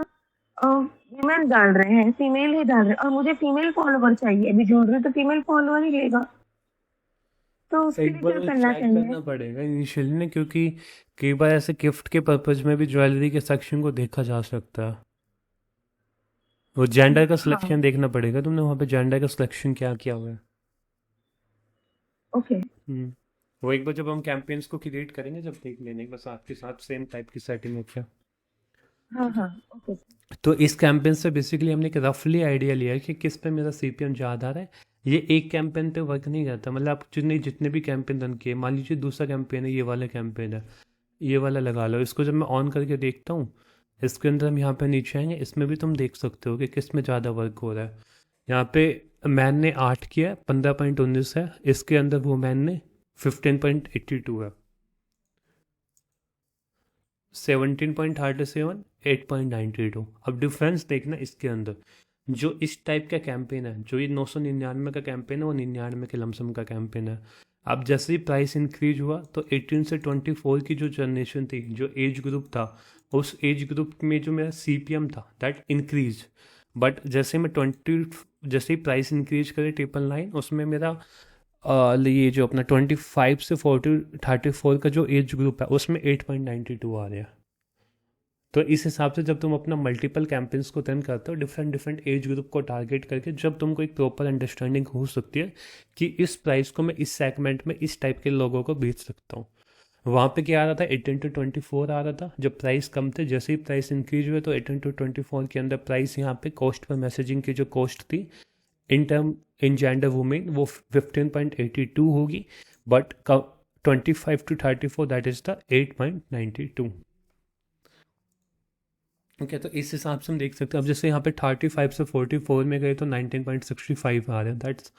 वुमेन डाल रहे हैं, फीमेल ही डाल रहे हैं, और मुझे फीमेल फॉलोवर चाहिए। अभी ज्वेलरी तो फीमेल फॉलोवर ही लेगा, तो उसके एक लिए क्या बार करना चेक चाहिए? करना पड़ेगा इनिशियली ना, क्योंकि कई बार ऐसे गिफ्ट के पर्पज में भी ज्वेलरी के सेक्शन को देखा जा सकता है। वो जेंडर का हाँ, सिलेक्शन देखना पड़ेगा, तुमने वहाँ पे जेंडर का सिलेक्शन क्या किया हुआ है। ओके। वो एक बार जब हम कैंपेन्स को क्रिएट करेंगे जब देख लेने, बस आपके साथ सेम टाइप की सेटिंग है क्या। हाँ हाँ, ओके सर। तो इस कैंपेन से बेसिकली हमने एक रफली आइडिया लिया है कि किस पे मेरा सीपीएम ज़्यादा आ रहा है। ये एक कैंपेन पे वर्क नहीं करता, मतलब आप जितने जितने भी कैंपेन रन किए, मान लीजिए दूसरा कैंपेन है, ये वाला कैंपेन है, ये वाला लगा लो, इसको जब मैं ऑन करके देखता हूँ, इसके अंदर हम यहाँ पे नीचे आएंगे, इसमें भी तुम देख सकते हो कि किस में ज़्यादा वर्क हो रहा है। यहाँ पे मैन ने 8 किया है, 15.19 है, इसके अंदर वो मैन ने 15.82 है, 17.37, 8.92। अब डिफरेंस देखना इसके अंदर, जो इस टाइप का कैंपेन है, जो ये 999 का कैंपेन है, वो 99 के लमसम का कैंपेन है। अब जैसे ही प्राइस इंक्रीज हुआ तो 18 से 24 की जो जनरेशन थी, जो एज ग्रुप था, उस एज ग्रुप में जो मेरा सीपीएम था दैट इंक्रीज। बट जैसे मैं 20, जैसे ही प्राइस इंक्रीज करे 999, उसमें मेरा ये जो अपना 25 से 34 का जो एज ग्रुप है उसमें 8.92 आ रहा है। तो इस हिसाब से जब तुम अपना मल्टीपल कैंपेन्स को रन करते हो डिफरेंट डिफरेंट एज ग्रुप को टारगेट करके, जब तुमको एक प्रॉपर अंडरस्टैंडिंग हो सकती है कि इस प्राइस को मैं इस सेगमेंट में इस टाइप के लोगों को बेच सकता हूँ। वहाँ पे क्या आ रहा था, 18 to 24 आ रहा था जब प्राइस कम थे। जैसे ही प्राइस इंक्रीज हुए तो 18 to 24 के अंदर प्राइस यहाँ पे कॉस्ट पर मैसेजिंग की जो कॉस्ट थी इन जेंडर वुमेन वो 15.82 होगी, but 25 to 34 that is the 8.92। Okay, तो इस हिसाब से हम देख सकते हैं। अब जैसे यहाँ पे 35 से 44 में गए तो 19.65 आ रहे हैं, दैट्स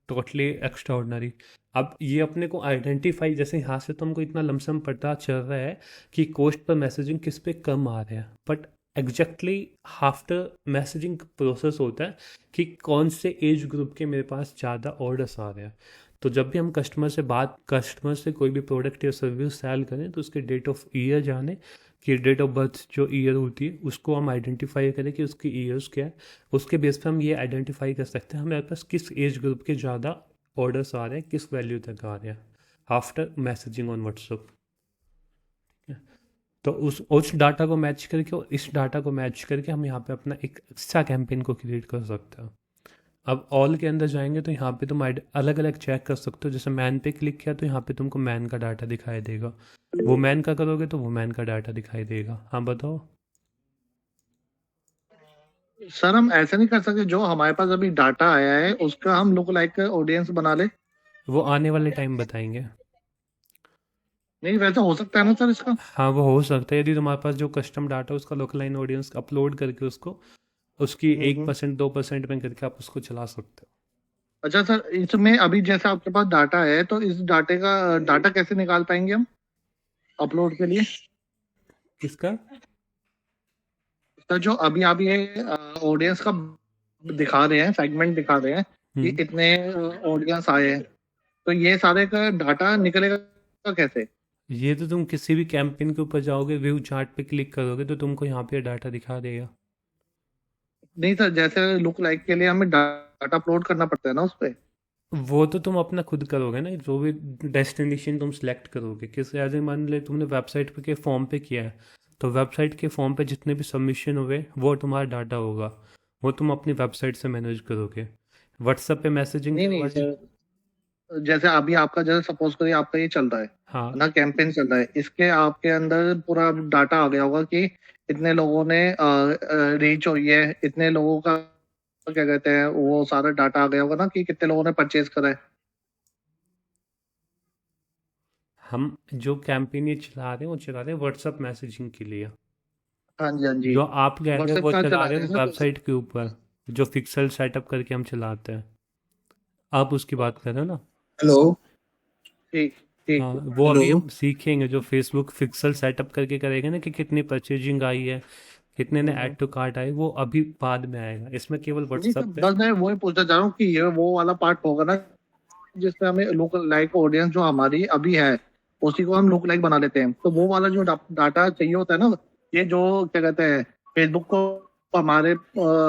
टोटली एक्स्ट्रा ऑर्डनरी। अब ये अपने को आइडेंटिफाई, जैसे यहाँ से तो हमको इतना लमसम पता चल रहा है कि कॉस्ट पर मैसेजिंग किस पे कम आ रहे हैं, but exactly after messaging process होता है कि कौन से एज ग्रुप के मेरे पास ज़्यादा ऑर्डर्स आ रहे हैं। तो जब भी हम कस्टमर से कोई भी प्रोडक्ट या सर्विस सेल करें तो उसके डेट ऑफ ईयर जाने, कि डेट ऑफ बर्थ जो ईयर होती है उसको हम आइडेंटिफाई करें कि उसकी ईयर्स क्या है। उसके बेस पे हम ये आइडेंटिफाई कर सकते हैं हमारे पास किस एज ग्रुप के ज़्यादा ऑर्डर्स आ रहे हैं, किस वैल्यू तक आ रहे हैं आफ्टर मैसेजिंग ऑन व्हाट्सएप। तो उस डाटा को मैच करके और इस डाटा को मैच करके हम यहाँ पे अपना एक अच्छा कैंपेन को क्रिएट कर सकते हैं। अब ऑल के अंदर जाएंगे तो यहाँ पे तुम अलग अलग चेक कर सकते हो। जैसे मैन पे क्लिक किया तो यहाँ पे तुमको मैन का डाटा दिखाई देगा, वुमेन का करोगे तो वुमेन का डाटा दिखाई देगा। हाँ बताओ। सर हम ऐसा नहीं कर सकते, जो हमारे पास अभी डाटा आया है उसका हम लोग लाइक ऑडियंस बना ले? वो आने वाले टाइम बताएंगे। नहीं, वैसा हो सकता है ना सर इसका? हाँ वो हो सकता है, यदि तुम्हारे पास जो कस्टम डाटा उसका लोकलाइन ऑडियंस अपलोड करके उसको उसकी 1% 2% में करके आप उसको चला सकते हो। अच्छा सर, इसमें अभी जैसा आपके पास डाटा है तो इस डाटे का डाटा कैसे निकाल पाएंगे हम अपलोड के लिए? किसका? सर जो अभी आप ये ऑडियंस का दिखा रहे हैं, सेगमेंट दिखा रहे हैं कि इतने ऑडियंस आए हैं, तो ये सारे का डाटा निकलेगा कैसे? ये तो तुम किसी भी कैंपेन के ऊपर जाओगे, व्यू चार्ट पे क्लिक करोगे तो तुमको यहाँ पे डाटा दिखा देगा। नहीं सर, जैसे लुक लाइक के लिए हमें डाटा अपलोड करना पड़ता है ना उस पे। वो तो तुम अपना खुद करोगे ना, जो भी डेस्टिनेशन तुम सेलेक्ट करोगे। किस एज मान ले तुमने वेबसाइट पे के फॉर्म पे किया है, तो वेबसाइट के फॉर्म पे जितने भी सबमिशन हुए वो तुम्हारा डाटा होगा, वो तुम अपनी वेबसाइट से मैनेज करोगे। व्हाट्सएप पे मैसेजिंग नहीं नहीं सर, जैसे अभी आपका, जैसे सपोज करिए आपका ये चल रहा है हाँ ना, कैंपेन चल रहा है, इसके आपके अंदर पूरा डाटा आ गया होगा कि इतने लोगों ने रीच हुई है, इतने लोगों का क्या कहते हैं, वो सारा डाटा आ गया होगा ना कि कितने लोगों ने परचेज करा है। हम जो कैंपेन ये चला रहे हैं वो चला रहे हैं व्हाट्सअप मैसेजिंग के लिए। हाँ जी, हाँ जी। जो आप कह रहे हो व्हाट्सएप वो का चला चला रहे रहे हो हैं ना, तो वेबसाइट के ऊपर, जो पिक्सल सेटअप करके हम चलाते हैं, आप उसकी बात कर रहे हो ना। हेलो। ठीक ठीक। हाँ वो हेलो। अभी हम सीखेंगे, जो फेसबुक पिक्सल सेटअप करके करेंगे ना, कि कितनी परचेजिंग आई है, कितने ने ऐड टू कार्ट आई, वो अभी बाद में आएगा, इसमें केवल नहीं सर, व्हाट्सअप है। बस मैं वही पूछना चाह रहा हूँ कि ये वो वाला पार्ट होगा ना जिसमें हमें लोकल लाइक ऑडियंस जो हमारी अभी है उसी को हम लोक लाइक बना लेते हैं, तो वो वाला जो डाटा चाहिए होता है ना, ये जो क्या कहते हैं, फेसबुक को हमारे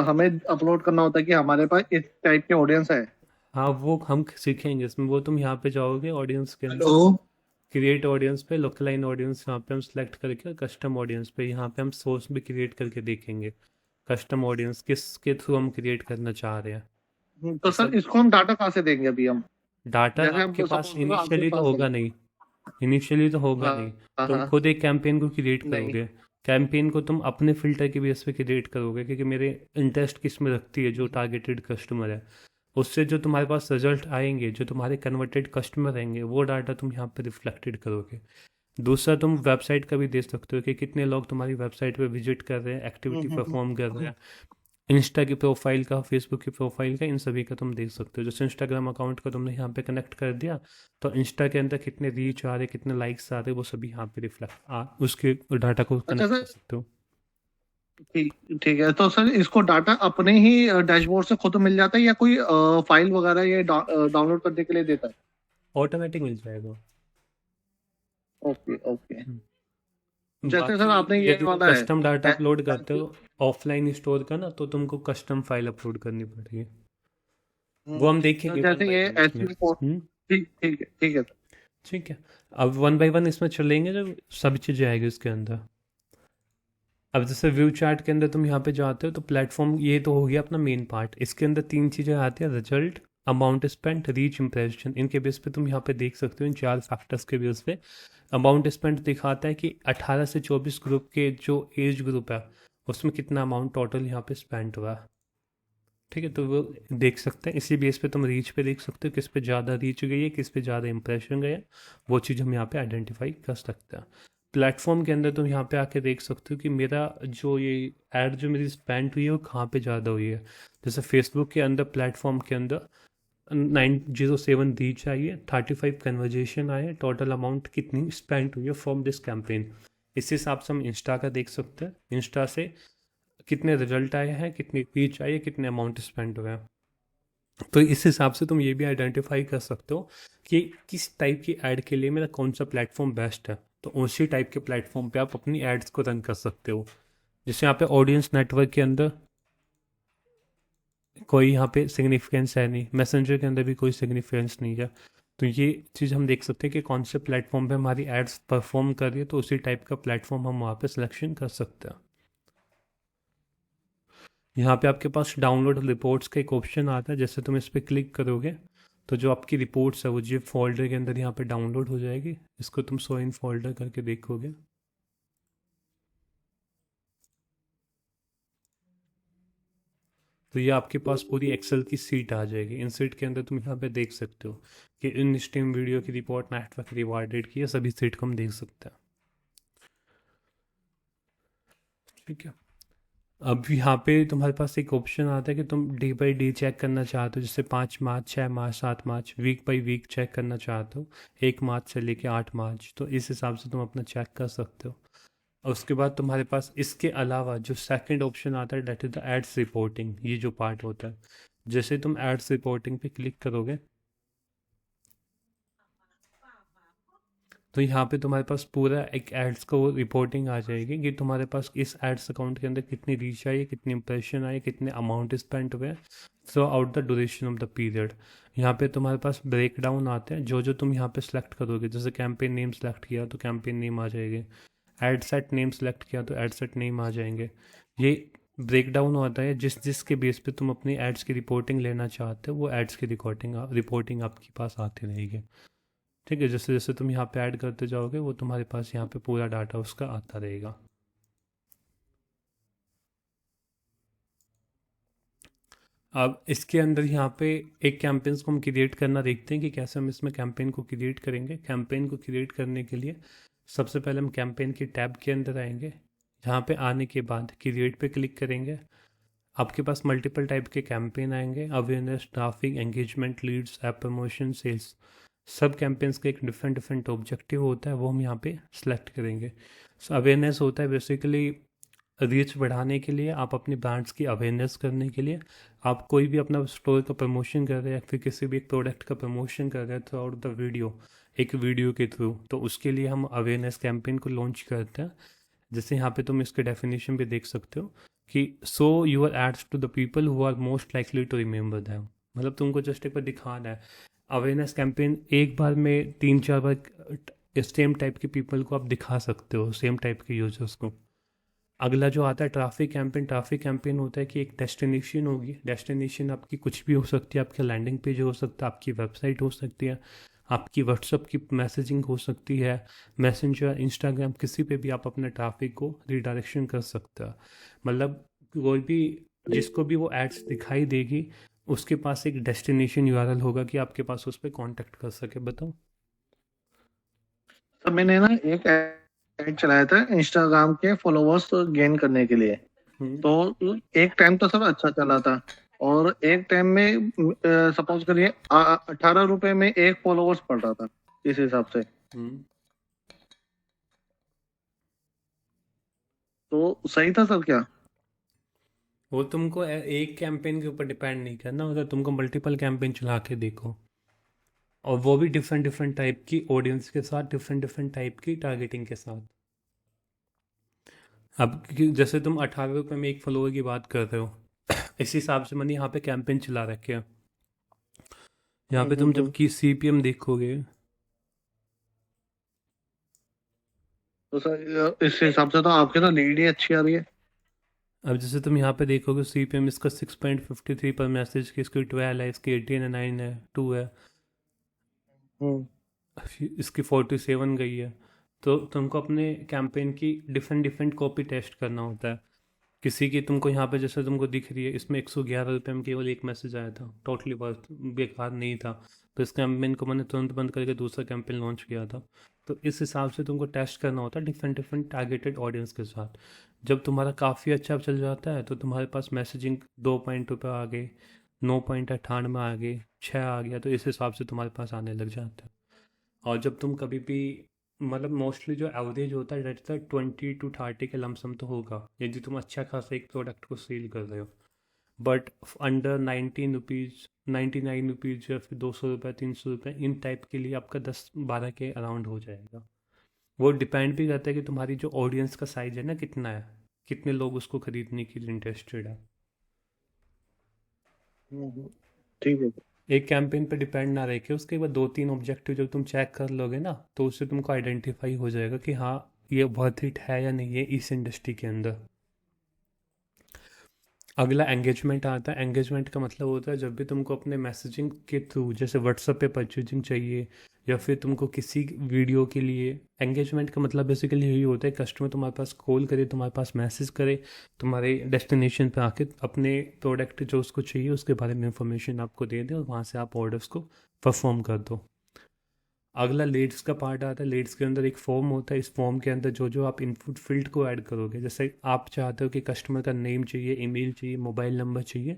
हमें अपलोड करना होता है कि हमारे पास इस टाइप के ऑडियंस है। हाँ वो हम सीखेंगे इसमें। वो तुम यहाँ पे जाओगे ऑडियंस के अंदर, हेलो। क्रिएट ऑडियंस पे, लोकलाइन ऑडियंस यहाँ पे हम सेलेक्ट करके, कस्टम ऑडियंस पे यहाँ पे हम सोर्स भी क्रिएट करके देखेंगे, कस्टम ऑडियंस किसके थ्रू हम क्रिएट करना चाह रहे हैं। तो ये सर सब इसको हम डाटा कहाँ से देंगे अभी हम? डाटा जैसे आपके हम पास सपोज करो आपके इनिशियली तो पास है। होगा नहीं, इनिशियली तो होगा हाँ नहीं। हाँ तुम हाँ। खुद एक कैंपेन को क्रिएट नहीं। करोगे, कैंपेन को तुम अपने फिल्टर के बेस पे क्रिएट करोगे, क्योंकि मेरे इंटरेस्ट किस में रखती है जो टारगेटेड कस्टमर है, उससे जो तुम्हारे पास रिजल्ट आएंगे, जो तुम्हारे कन्वर्टेड कस्टमर रहेंगे, वो डाटा तुम यहाँ पे रिफ्लेक्टेड करोगे। दूसरा, तुम वेबसाइट का भी देख सकते हो कि कितने लोग तुम्हारी वेबसाइट पे विजिट कर रहे हैं, एक्टिविटी परफॉर्म कर रहे हैं। इंस्टा की प्रोफाइल का, फेसबुक की प्रोफाइल का, इन सभी का तुम देख सकते हो। जैसे इंस्टाग्राम अकाउंट को तुमने यहाँ पे कनेक्ट कर दिया, तो इंस्टा के अंदर कितने रीच आ रहे, कितने लाइक्स आ रहे, वो सभी यहाँ पे रिफ्लेक्ट उसके डाटा को अच्छा कनेक्ट कर सर, सकते हो। ठीक ठीक है, तो सर इसको डाटा अपने ही डैशबोर्ड से खुद मिल जाता है या कोई फाइल वगैरह ये डाउनलोड करने के लिए देता है? ऑटोमेटिक मिल जाएगा। Okay okay. जैसे सर बाकी आपने ये यदि तुम वाला है कस्टम डाटा अपलोड करते ऐसे- हो ऑफलाइन स्टोर का ना, तो तुमको कस्टम फाइल अपलोड करनी पड़ेगी। हम्म, वो हम तो देखेंगे वन जैसे बाय ये वन एस इसमें। ठीक ठीक है, ठीक है सर। ठीक है। अब वन बाय वन इसमें चलेंगे, जो सभी चीज़ें आएगी इसके अंदर। अब जैसे व्यू चार्ट के अंदर तुम यहाँ पे जाते हो, तो प्लेटफॉर्म ये तो हो गया अपना मेन पार्ट। इसके अंदर तीन चीज़ें आती हैं, result, amount spent, reach impression. इनके बेस पे तुम यहाँ पे देख सकते हो, इन चार फैक्टर्स के बेस पे। अमाउंट स्पेंट दिखाता है कि 18 से 24 ग्रुप के जो एज ग्रुप है, उसमें कितना अमाउंट टोटल यहाँ पे स्पेंड हुआ है। ठीक है, तो वो देख सकते हैं। इसी बेस पे तुम रीच पे देख सकते हो, किस पे ज़्यादा रीच गई है, किस पे ज़्यादा इंप्रेशन गया, वो चीज़ हम यहाँ पे आइडेंटिफाई कर सकते हैं। प्लेटफॉर्म के अंदर तुम यहाँ पे आके देख सकते हो कि मेरा जो ये ऐड जो मेरी स्पेंड हुई है वो कहाँ पे ज़्यादा हुई है। जैसे फेसबुक के अंदर, प्लेटफॉर्म के अंदर 907 रीच आई है, 35 कन्वर्जेशन आए, टोटल अमाउंट कितनी स्पेंड हुई है फ्रॉम दिस कैंपेन। इस हिसाब से हम इंस्टा का देख सकते हैं, इंस्टा से कितने रिजल्ट आए हैं, कितनी रीच आई है, कितने अमाउंट स्पेंड हुए हैं। तो इस हिसाब से तुम ये भी आइडेंटिफाई कर सकते हो कि किस टाइप की ऐड के लिए मेरा कौन सा प्लेटफॉर्म बेस्ट है। तो उसी टाइप के प्लेटफॉर्म पे आप अपनी एड्स को रन कर सकते हो। जैसे यहाँ पे ऑडियंस नेटवर्क के अंदर कोई यहाँ पे सिग्निफिकेंस है नहीं, मैसेंजर के अंदर भी कोई सिग्निफिकेंस नहीं है। तो ये चीज़ हम देख सकते हैं कि कौन से प्लेटफॉर्म पे हमारी एड्स परफॉर्म कर रही है, तो उसी टाइप का प्लेटफॉर्म हम वहाँ पे सिलेक्शन कर सकते हैं। यहाँ पे आपके पास डाउनलोड रिपोर्ट्स का एक ऑप्शन आता है। जैसे तुम इस पर क्लिक करोगे, तो जो आपकी रिपोर्ट्स है वो जिप फोल्डर के अंदर यहाँ पे डाउनलोड हो जाएगी। इसको तुम शो इन फोल्डर करके देखोगे, तो ये आपके पास पूरी एक्सेल की सीट आ जाएगी। इन सीट के अंदर तुम यहाँ पे देख सकते हो कि इन स्ट्रीम वीडियो की रिपोर्ट, नेटवर्क रिवार्डेड की, सभी सीट को हम देख सकते हैं। ठीक है। अब यहाँ पे तुम्हारे पास एक ऑप्शन आता है कि तुम डे बाई डे चेक करना चाहते हो, जैसे 5 मार्च, 6 मार्च, 7 मार्च, वीक बाई वीक चेक करना चाहते हो, 1 मार्च से लेके 8 मार्च। तो इस हिसाब से तुम अपना चेक कर सकते हो। और उसके बाद तुम्हारे पास इसके अलावा जो सेकंड ऑप्शन आता है, that is the ads reporting. ये जो पार्ट होता है, जैसे तुम एड्स रिपोर्टिंग पे क्लिक करोगे, तो यहाँ पे तुम्हारे पास पूरा एक एड्स का वो रिपोर्टिंग आ जाएगी कि तुम्हारे पास इस एड्स अकाउंट के अंदर कितनी रीच आई है, कितनी इंप्रेशन आई, कितने अमाउंट स्पेंड हुए through out the duration of the period. यहाँ पे तुम्हारे पास ब्रेक डाउन आते हैं, जो जो तुम यहाँ पे सेलेक्ट करोगे। जैसे कैंपेन नेम सेलेक्ट किया तो कैंपेन नेम आ जाएंगे, एड सेट नेम सेलेक्ट किया तो एड सेट नेम आ जाएंगे। ये ब्रेकडाउन होता है जिस जिसके बेस पे तुम अपनी एड्स की रिपोर्टिंग लेना चाहते हो, वो एड्स की रिपोर्टिंग आपके पास आती रहेगी। ठीक है, जैसे जैसे तुम यहाँ पे ऐड करते जाओगे वो तुम्हारे पास यहाँ पे पूरा डाटा उसका आता रहेगा। अब इसके अंदर यहाँ पे एक कैंपेन्स को हम क्रिएट करना देखते हैं कि कैसे हम इसमें कैंपेन को क्रिएट करेंगे। कैंपेन को क्रिएट करने के लिए सबसे पहले हम कैंपेन की टैब के अंदर आएंगे। यहाँ पे आने के बाद क्रिएट पे क्लिक करेंगे। आपके पास मल्टीपल टाइप के कैंपेन आएंगे, awareness, traffic, engagement, leads, app promotion, sales. सब कैंपेन्स का एक डिफरेंट डिफरेंट ऑब्जेक्टिव होता है, वो हम यहाँ पे सेलेक्ट करेंगे। अवेयरनेस होता है बेसिकली रीच बढ़ाने के लिए, आप अपनी ब्रांड्स की अवेयरनेस करने के लिए, आप कोई भी अपना स्टोर का प्रमोशन कर रहे हैं या फिर किसी भी एक प्रोडक्ट का प्रमोशन कर रहे हैं थ्रू आउट द वीडियो, एक वीडियो के थ्रू, तो उसके लिए हम अवेयरनेस कैंपेन को लॉन्च करते हैं। जैसे यहाँ पे तुम इसके डेफिनेशन भी देख सकते हो कि so your ads to the people who are most likely to remember them. मतलब तुमको जस्ट एक बार दिखाना है। अवेयरनेस कैंपेन एक बार में 3-4 बार सेम टाइप के पीपल को आप दिखा सकते हो, सेम टाइप के यूजर्स को। अगला जो आता है ट्रैफिक कैंपेन। ट्रैफिक कैंपेन होता है कि एक डेस्टिनेशन होगी, डेस्टिनेशन आपकी कुछ भी हो सकती है, आपका लैंडिंग पेज हो सकता है, आपकी वेबसाइट हो सकती है, आपकी व्हाट्सअप की मैसेजिंग हो सकती है, मैसेंजर, इंस्टाग्राम, किसी पे भी आप अपने ट्रैफिक को रिडायरेक्शन कर सकते हैं। मतलब कोई भी जिसको भी वो एड्स दिखाई देगी उसके पास एक डेस्टिनेशन यूआरएल होगा कि आपके पास उस पर कांटेक्ट कर सके। बताओ। तो मैंने ना एक ऐड चलाया था इंस्टाग्राम के फॉलोवर्स गेन करने के लिए। तो एक टाइम तो सब अच्छा चला था, और एक टाइम में सपोज करिए 18 रुपए में एक फॉलोवर्स पड़ रहा था इस हिसाब से। तो सही था सर क्या? वो तुमको एक कैंपेन के ऊपर डिपेंड नहीं करना, मतलब तुमको मल्टीपल कैंपेन चला के देखो, और वो भी डिफरेंट डिफरेंट टाइप की ऑडियंस के साथ, डिफरेंट डिफरेंट टाइप की टारगेटिंग के साथ। अब जैसे तुम 18 रुपये में एक फॉलोवर की बात कर रहे हो, इस हिसाब से मैंने यहाँ पे कैंपेन चला रखे हैं। यहाँ पे तुम जब की सीपीएम देखोगे तो सर इस हिसाब से तो आपके तो लीड ही अच्छी आ रही है। अब जैसे तुम यहाँ पे देखोगे सीपीएम इसका 6.53 पर मैसेज की, इसकी 12 है, इसकी 18 है, 9 है, 2 है, इसकी 47 गई है। तो तुमको अपने कैंपेन की डिफरेंट डिफरेंट कॉपी टेस्ट करना होता है। किसी की तुमको यहाँ पे जैसे तुमको दिख रही है, इसमें 111 रुपये में केवल एक मैसेज आया था, टोटली बेकार नहीं था, तो इस कैंपेन को मैंने तुरंत बंद करके दूसरा कैंपेन लॉन्च किया था। तो इस हिसाब से तुमको टेस्ट करना होता है डिफरेंट डिफरेंट टारगेटेड ऑडियंस के साथ। जब तुम्हारा काफ़ी अच्छा चल जाता है तो तुम्हारे पास मैसेजिंग 2 पॉइंट पे आ गए, 9.98 आ गए, 6 आ गया, तो इस हिसाब से तुम्हारे पास आने लग जाता है। और जब तुम कभी भी मतलब मोस्टली जो एवरेज होता है रहता है 20 to 30 के लमसम तो होगा यदि तुम अच्छा खासा एक प्रोडक्ट को सेल कर रहे हो। बट अंडर 19 रुपीज़, 99 रुपीज़ या फिर 200 रुपये, 300 रुपये, इन टाइप के लिए आपका 10-12 के अराउंड हो जाएगा। वो डिपेंड भी करता है कि तुम्हारी जो ऑडियंस का साइज है ना कितना है, कितने लोग उसको खरीदने के लिए इंटरेस्टेड है। ठीक है। एक कैंपेन पे डिपेंड ना रह के उसके बाद 2-3 ऑब्जेक्टिव जब तुम चेक कर लोगे ना तो उससे तुमको आइडेंटिफाई हो जाएगा कि हाँ ये वर्थ इट है या नहीं है इस इंडस्ट्री के अंदर। अगला एंगेजमेंट आता है। एंगेजमेंट का मतलब होता है जब भी तुमको अपने मैसेजिंग के थ्रू, जैसे व्हाट्सएप पे परचेजिंग चाहिए या फिर तुमको किसी वीडियो के लिए, एंगेजमेंट का मतलब बेसिकली यही होता है कस्टमर तुम्हारे पास कॉल करे, तुम्हारे पास मैसेज करे, तुम्हारे डेस्टिनेशन पे आके अपने प्रोडक्ट जो उसको चाहिए उसके बारे में इंफॉर्मेशन आपको दे दे और वहाँ से आप ऑर्डर्स को परफॉर्म कर दो। अगला लीड्स का पार्ट आता है। लीड्स के अंदर एक फॉर्म होता है, इस फॉर्म के अंदर जो जो आप इनपुट फील्ड को ऐड करोगे, जैसे आप चाहते हो कि कस्टमर का नेम चाहिए, ईमेल चाहिए, मोबाइल नंबर चाहिए,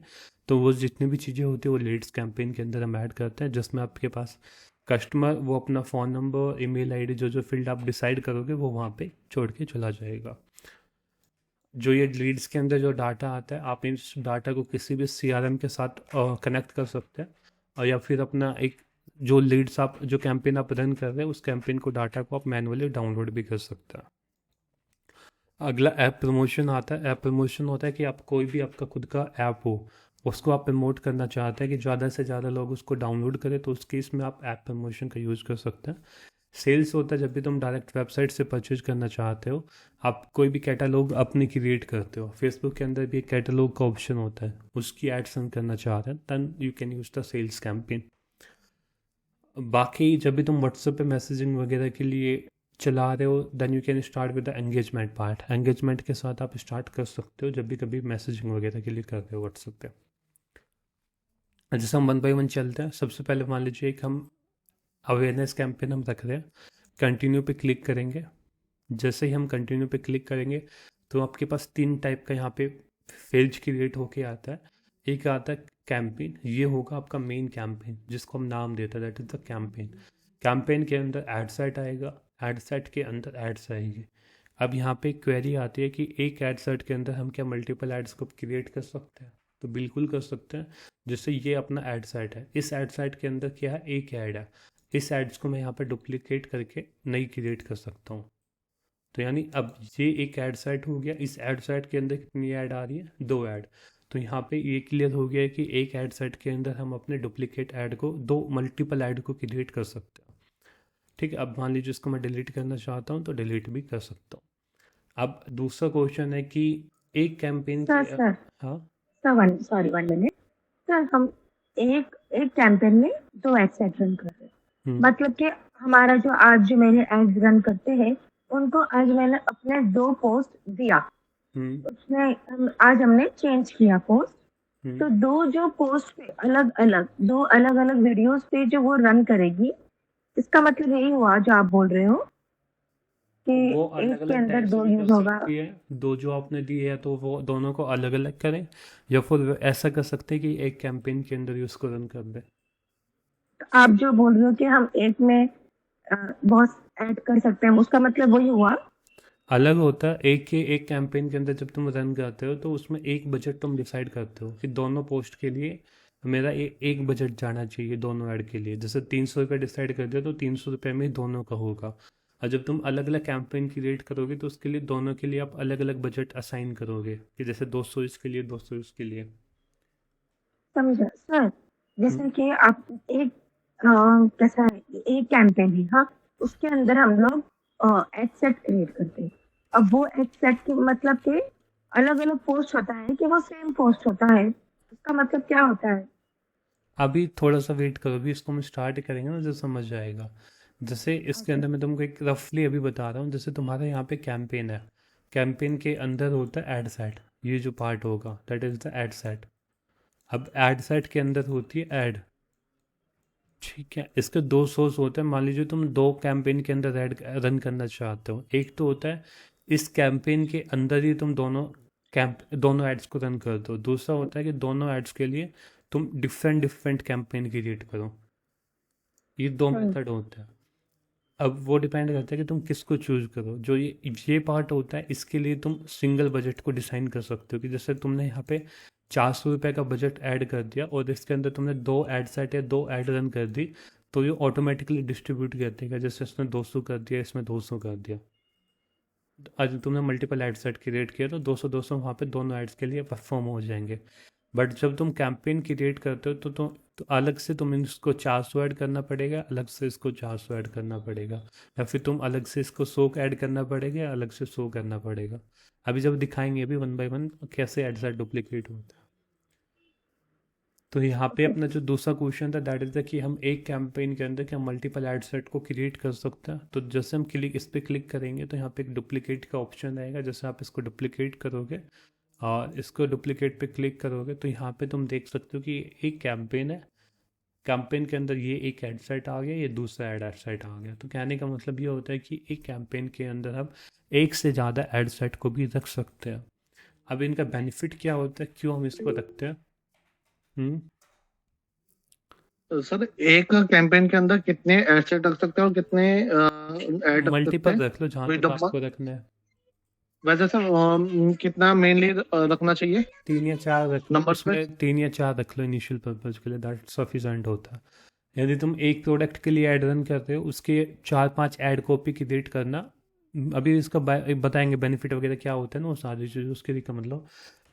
तो वो जितनी भी चीज़ें होती है वो लीड्स कैंपेन के अंदर हम ऐड करते हैं, जिसमें आपके पास कस्टमर वो अपना फ़ोन नंबर, ईमेल आईडी, जो जो फील्ड आप डिसाइड करोगे वो वहाँ पे छोड़ के चला जाएगा। जो ये लीड्स के अंदर जो डाटा आता है, आप इस डाटा को किसी भी सीआरएम के साथ कनेक्ट कर सकते हैं, और या फिर अपना एक जो लीड्स आप जो कैंपेन आप रन कर रहे हैं उस कैंपेन को डाटा को आप मैनुअली डाउनलोड भी कर सकते हैं। अगला ऐप प्रमोशन आता है। ऐप प्रमोशन होता है कि आप कोई भी आपका खुद का ऐप हो उसको आप प्रमोट करना चाहते हैं कि ज़्यादा से ज़्यादा लोग उसको डाउनलोड करें, तो उस केस में आप ऐप प्रमोशन का यूज़ कर सकते हैं। सेल्स होता है जब भी तुम डायरेक्ट वेबसाइट से परचेज करना चाहते हो, आप कोई भी कैटलॉग अपने क्रिएट करते हो। फेसबुक के अंदर भी एक कैटलॉग का ऑप्शन होता है, उसकी एड्स रन करना चाहते हैं, then you can use the sales campaign. बाकी जब भी तुम व्हाट्सएप पे मैसेजिंग वगैरह के लिए चला रहे हो, then you can start with the engagement part. Engagement के साथ आप स्टार्ट कर सकते हो जब भी कभी मैसेजिंग वगैरह के लिए कर रहे हो व्हाट्सएप पे। जैसे हम 1 बाय 1 चलते हैं। सबसे पहले मान लीजिए एक हम अवेयरनेस कैंपेन हम रख रहे हैं, कंटिन्यू पे क्लिक करेंगे। जैसे ही हम कंटिन्यू पे क्लिक करेंगे तो आपके पास 3 टाइप का यहाँ पे पेज क्रिएट होके आता है। एक आता है कैंपेन, ये होगा आपका मेन कैंपेन जिसको हम नाम देते हैं, that is the campaign. Campaign के अंदर एड सेट आएगा, एड सेट के अंदर एड्स आएगी। अब यहाँ पे क्वेरी आती है कि एक एड सेट के अंदर हम क्या मल्टीपल एड्स को क्रिएट कर सकते हैं? तो बिल्कुल कर सकते हैं। जैसे ये अपना एड सेट है, इस एड सेट के अंदर क्या है, एक ऐड है। इस एड्स को मैं यहाँ पे डुप्लीकेट करके नई क्रिएट कर सकता हूँ। तो यानी अब ये एक ऐड सेट हो गया। इस ऐड सेट के अंदर कितनी ऐड आ रही है, 2 ऐड। तो यहाँ पे ये क्लियर हो गया है कि एक ऐड सेट के अंदर हम अपने डुप्लीकेट ऐड को, 2 मल्टीपल ऐड को क्रिएट कर सकते हैं। ठीक है, अब मान लीजिए इसको मैं डिलीट करना चाहता हूँ तो डिलीट भी कर सकता हूँ। अब दूसरा क्वेश्चन है कि एक कैंपेन सर के सर हाँ सर 1 मिनट सर, हम एक एक कैंपेन में 2 एड सेट रन कर रहे हैं। हम्म, मतलब कि हमारा जो आज जो मैंने एड्स रन करते हैं, उनको आज मैंने अपने 2 पोस्ट दिया, हम्म, उसमें आज हमने चेंज किया पोस्ट। तो हम्म। 2 जो पोस्ट पे दो अलग अलग वीडियोस पे जो वो रन करेगी, इसका मतलब यही हुआ जो आप बोल रहे हो कि वो एक अलग के अलग अंदर टाइप से 2 भी कर यूज होगा। सकती है। 2 जो आपने दी है तो वो दोनों को अलग अलग करें, या फिर ऐसा कर सकते हैं कि एक कैंपेन के अंदर ही उसको रन कर दें। आप जो बोल रहे हो कि हम एक में बहुत ऐड कर सकते हैं, उसका मतलब वही हुआ। अलग होता है, एक कैंपेन के अंदर जब तुम रन करते हो तो उसमें एक बजट तुम डिसाइड करते हो कि दोनों पोस्ट के लिए मेरा एक बजट जाना चाहिए दोनों ऐड के लिए। जैसे 300 रुपये डिसाइड कर दिया तो 300 रुपये में ही दोनों का होगा। और जब तुम अलग अलग कैंपेन क्रिएट करोगे तो उसके लिए दोनों के लिए आप अलग अलग बजट असाइन करोगे कि जैसे 200 इसके लिए, 200 इसके लिए। समझा सर। हम्म, जैसे कि आप एक कैसा है, एक कैंपेन है, हाँ, उसके अंदर हम लोग एड सेट क्रिएट करते हैं। अब वो एड सेट के मतलब कि अलग अलग पोस्ट होता है कि वो सेम पोस्ट होता है, उसका मतलब क्या होता है? अभी थोड़ा सा वेट करो, अभी इसको हम स्टार्ट करेंगे ना, जब समझ आएगा। जैसे इसके ओके। अंदर मैं तुमको एक रफली अभी बता रहा हूँ। जैसे तुम्हारा यहाँ पे कैंपेन है, कैंपेन के अंदर होता है एड सेट, ये जो पार्ट होगा that is the ad set. अब एड सेट के अंदर होती है ऐड, ठीक है। इसके 2 सोर्स होते हैं। मान लीजिए तुम 2 कैंपेन के अंदर ऐड रन करना चाहते हो। एक तो होता है इस कैंपेन के अंदर ही तुम दोनों एड्स को रन कर दो। दूसरा होता है कि दोनों एड्स के लिए तुम डिफरेंट डिफरेंट कैंपेन क्रिएट करो। ये 2 हम्म, मेथड होते हैं। अब वो डिपेंड करता है कि तुम किसको चूज करो। जो ये पार्ट होता है, इसके लिए तुम सिंगल बजट को डिसाइन कर सकते हो कि जैसे तुमने यहाँ पे 400 रुपये का बजट ऐड कर दिया और इसके अंदर तुमने 2 ऐड सेट या 2 ऐड रन कर दी, तो ये ऑटोमेटिकली डिस्ट्रीब्यूट कर देगा। जैसे इसने 200 कर दिया, इसमें 200 कर दिया। आज तुमने मल्टीपल ऐड सेट क्रिएट किया तो 200 वहाँ पे दोनों ऐड्स के लिए परफॉर्म हो जाएंगे। बट जब तुम कैंपेन क्रिएट करते हो तो अलग से तुम इसको 400 ऐड करना पड़ेगा, अलग से इसको 400 ऐड करना पड़ेगा, या फिर तुम अलग से इसको 100 ऐड करना पड़ेगा या अलग से 100 करना पड़ेगा। अभी जब दिखाएंगे अभी 1 बाय 1 कैसे ऐड सेट डुप्लीकेट होता है। तो यहाँ पे ओके। अपना जो दूसरा क्वेश्चन था दैट इज द कि हम एक कैंपेन के अंदर क्या मल्टीपल एड सेट को क्रिएट कर सकते हैं। तो जैसे हम इस पर क्लिक करेंगे तो यहाँ पे एक डुप्लीकेट का ऑप्शन आएगा। जैसे आप इसको डुप्लीकेट करोगे और इसको डुप्लीकेट पे क्लिक करोगे तो यहाँ पे तुम देख सकते हो कि एक कैंपेन है, कैंपेन के अंदर ये एक एड सेट आ गया, ये दूसरा एड सेट आ गया। तो कहने का मतलब ये होता है कि एक कैंपेन के अंदर हम एक से ज़्यादा एड सेट को भी रख सकते हैं। अब इनका बेनिफिट क्या होता है, क्यों हम इसको रखते हैं? हम्म सर एक कैंपेन के अंदर कितने एड सेट रख सकते हैं और कितने ऐड रख सकते मल्टीपल हैं? रख लो जहाँ कोई तक डब्बा आपको रखना है। वैसे सर कितना मेनली रखना चाहिए 3 या 4 रख लो, नंबर्स पे? इसमें 3 या 4 रख लो इनिशियल पर्पज के लिए, दैट सफिशेंट होता है। यदि तुम एक प्रोडक्ट के लिए ऐड रन करते हो, उसके 4-5 ऐड कॉपी क्रिएट करना। अभी इसका बताएंगे बेनिफिट वगैरह क्या होता है ना, वो सारी चीज़ उसके लिए का मतलब।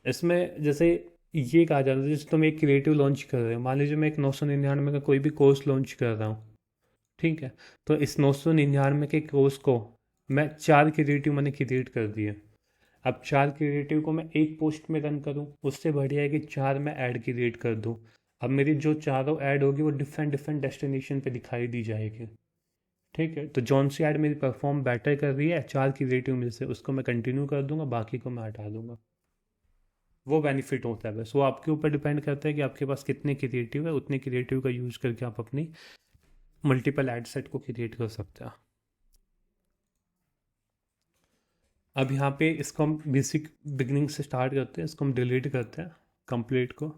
इसमें जैसे ये कहा जाता है जैसे तुम एक क्रिएटिव लॉन्च कर रहे हो। मान लीजिए मैं एक 999 का कोई भी कोर्स लॉन्च कर रहा हूँ, ठीक है। तो इस 999 के कोर्स को मैं 4 क्रिएटिव मैंने क्रिएट कर दिए। अब 4 क्रिएटिव को मैं एक पोस्ट में रन करूँ, उससे बढ़िया है कि 4 मैं ऐड क्रिएट कर दूँ। अब मेरी जो चारों ऐड होगी वो डिफरेंट डिफरेंट डेस्टिनेशन पे दिखाई दी जाएगी। ठीक है, तो जौन सी ऐड मेरी परफॉर्म बेटर कर रही है 4 क्रिएटिव में से, उसको मैं कंटिन्यू कर दूंगा, बाकी को मैं हटा दूंगा। वो बेनिफिट होता है, बस वो आपके ऊपर डिपेंड करता है कि आपके पास कितने क्रिएटिव है, उतने क्रिएटिव का यूज करके आप अपनी मल्टीपल एड सेट को क्रिएट कर सकते हैं। अब यहाँ पे इसको हम बेसिक बिगनिंग से स्टार्ट करते हैं, इसको हम डिलीट करते हैं कंप्लीट को।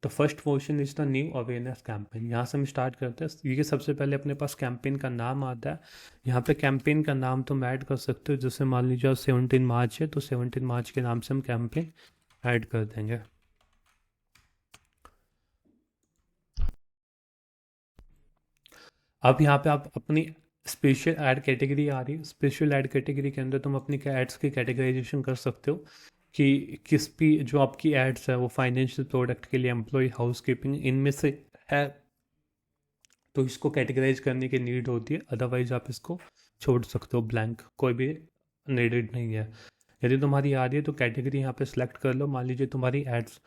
तो first portion is the new awareness campaign, यहाँ से हम स्टार्ट करते हैं। ये सबसे पहले अपने पास कैंपेन का नाम आता है। यहाँ पे कैंपेन का नाम तुम ऐड कर सकते हो, जैसे मान लीजिए 17 मार्च है तो 17 मार्च के नाम से हम कैंपेन ऐड कर देंगे। अब यहाँ पे आप अपनी स्पेशल ऐड कैटेगरी आ रही है, स्पेशल ऐड कैटेगरी के अंदर तुम अपनी एड्स की कैटेगराइजेशन कर सकते हो कि किस भी जो आपकी एड्स है वो फाइनेंशियल प्रोडक्ट के लिए, एम्प्लॉय, हाउसकीपिंग, इनमें से है तो इसको कैटेगराइज करने की नीड होती है। अदरवाइज आप इसको छोड़ सकते हो ब्लैंक, कोई भी नीडेड नहीं है। यदि तुम्हारी आ रही है तो कैटेगरी यहाँ पे सिलेक्ट कर लो। मान लीजिए तुम्हारी एड्स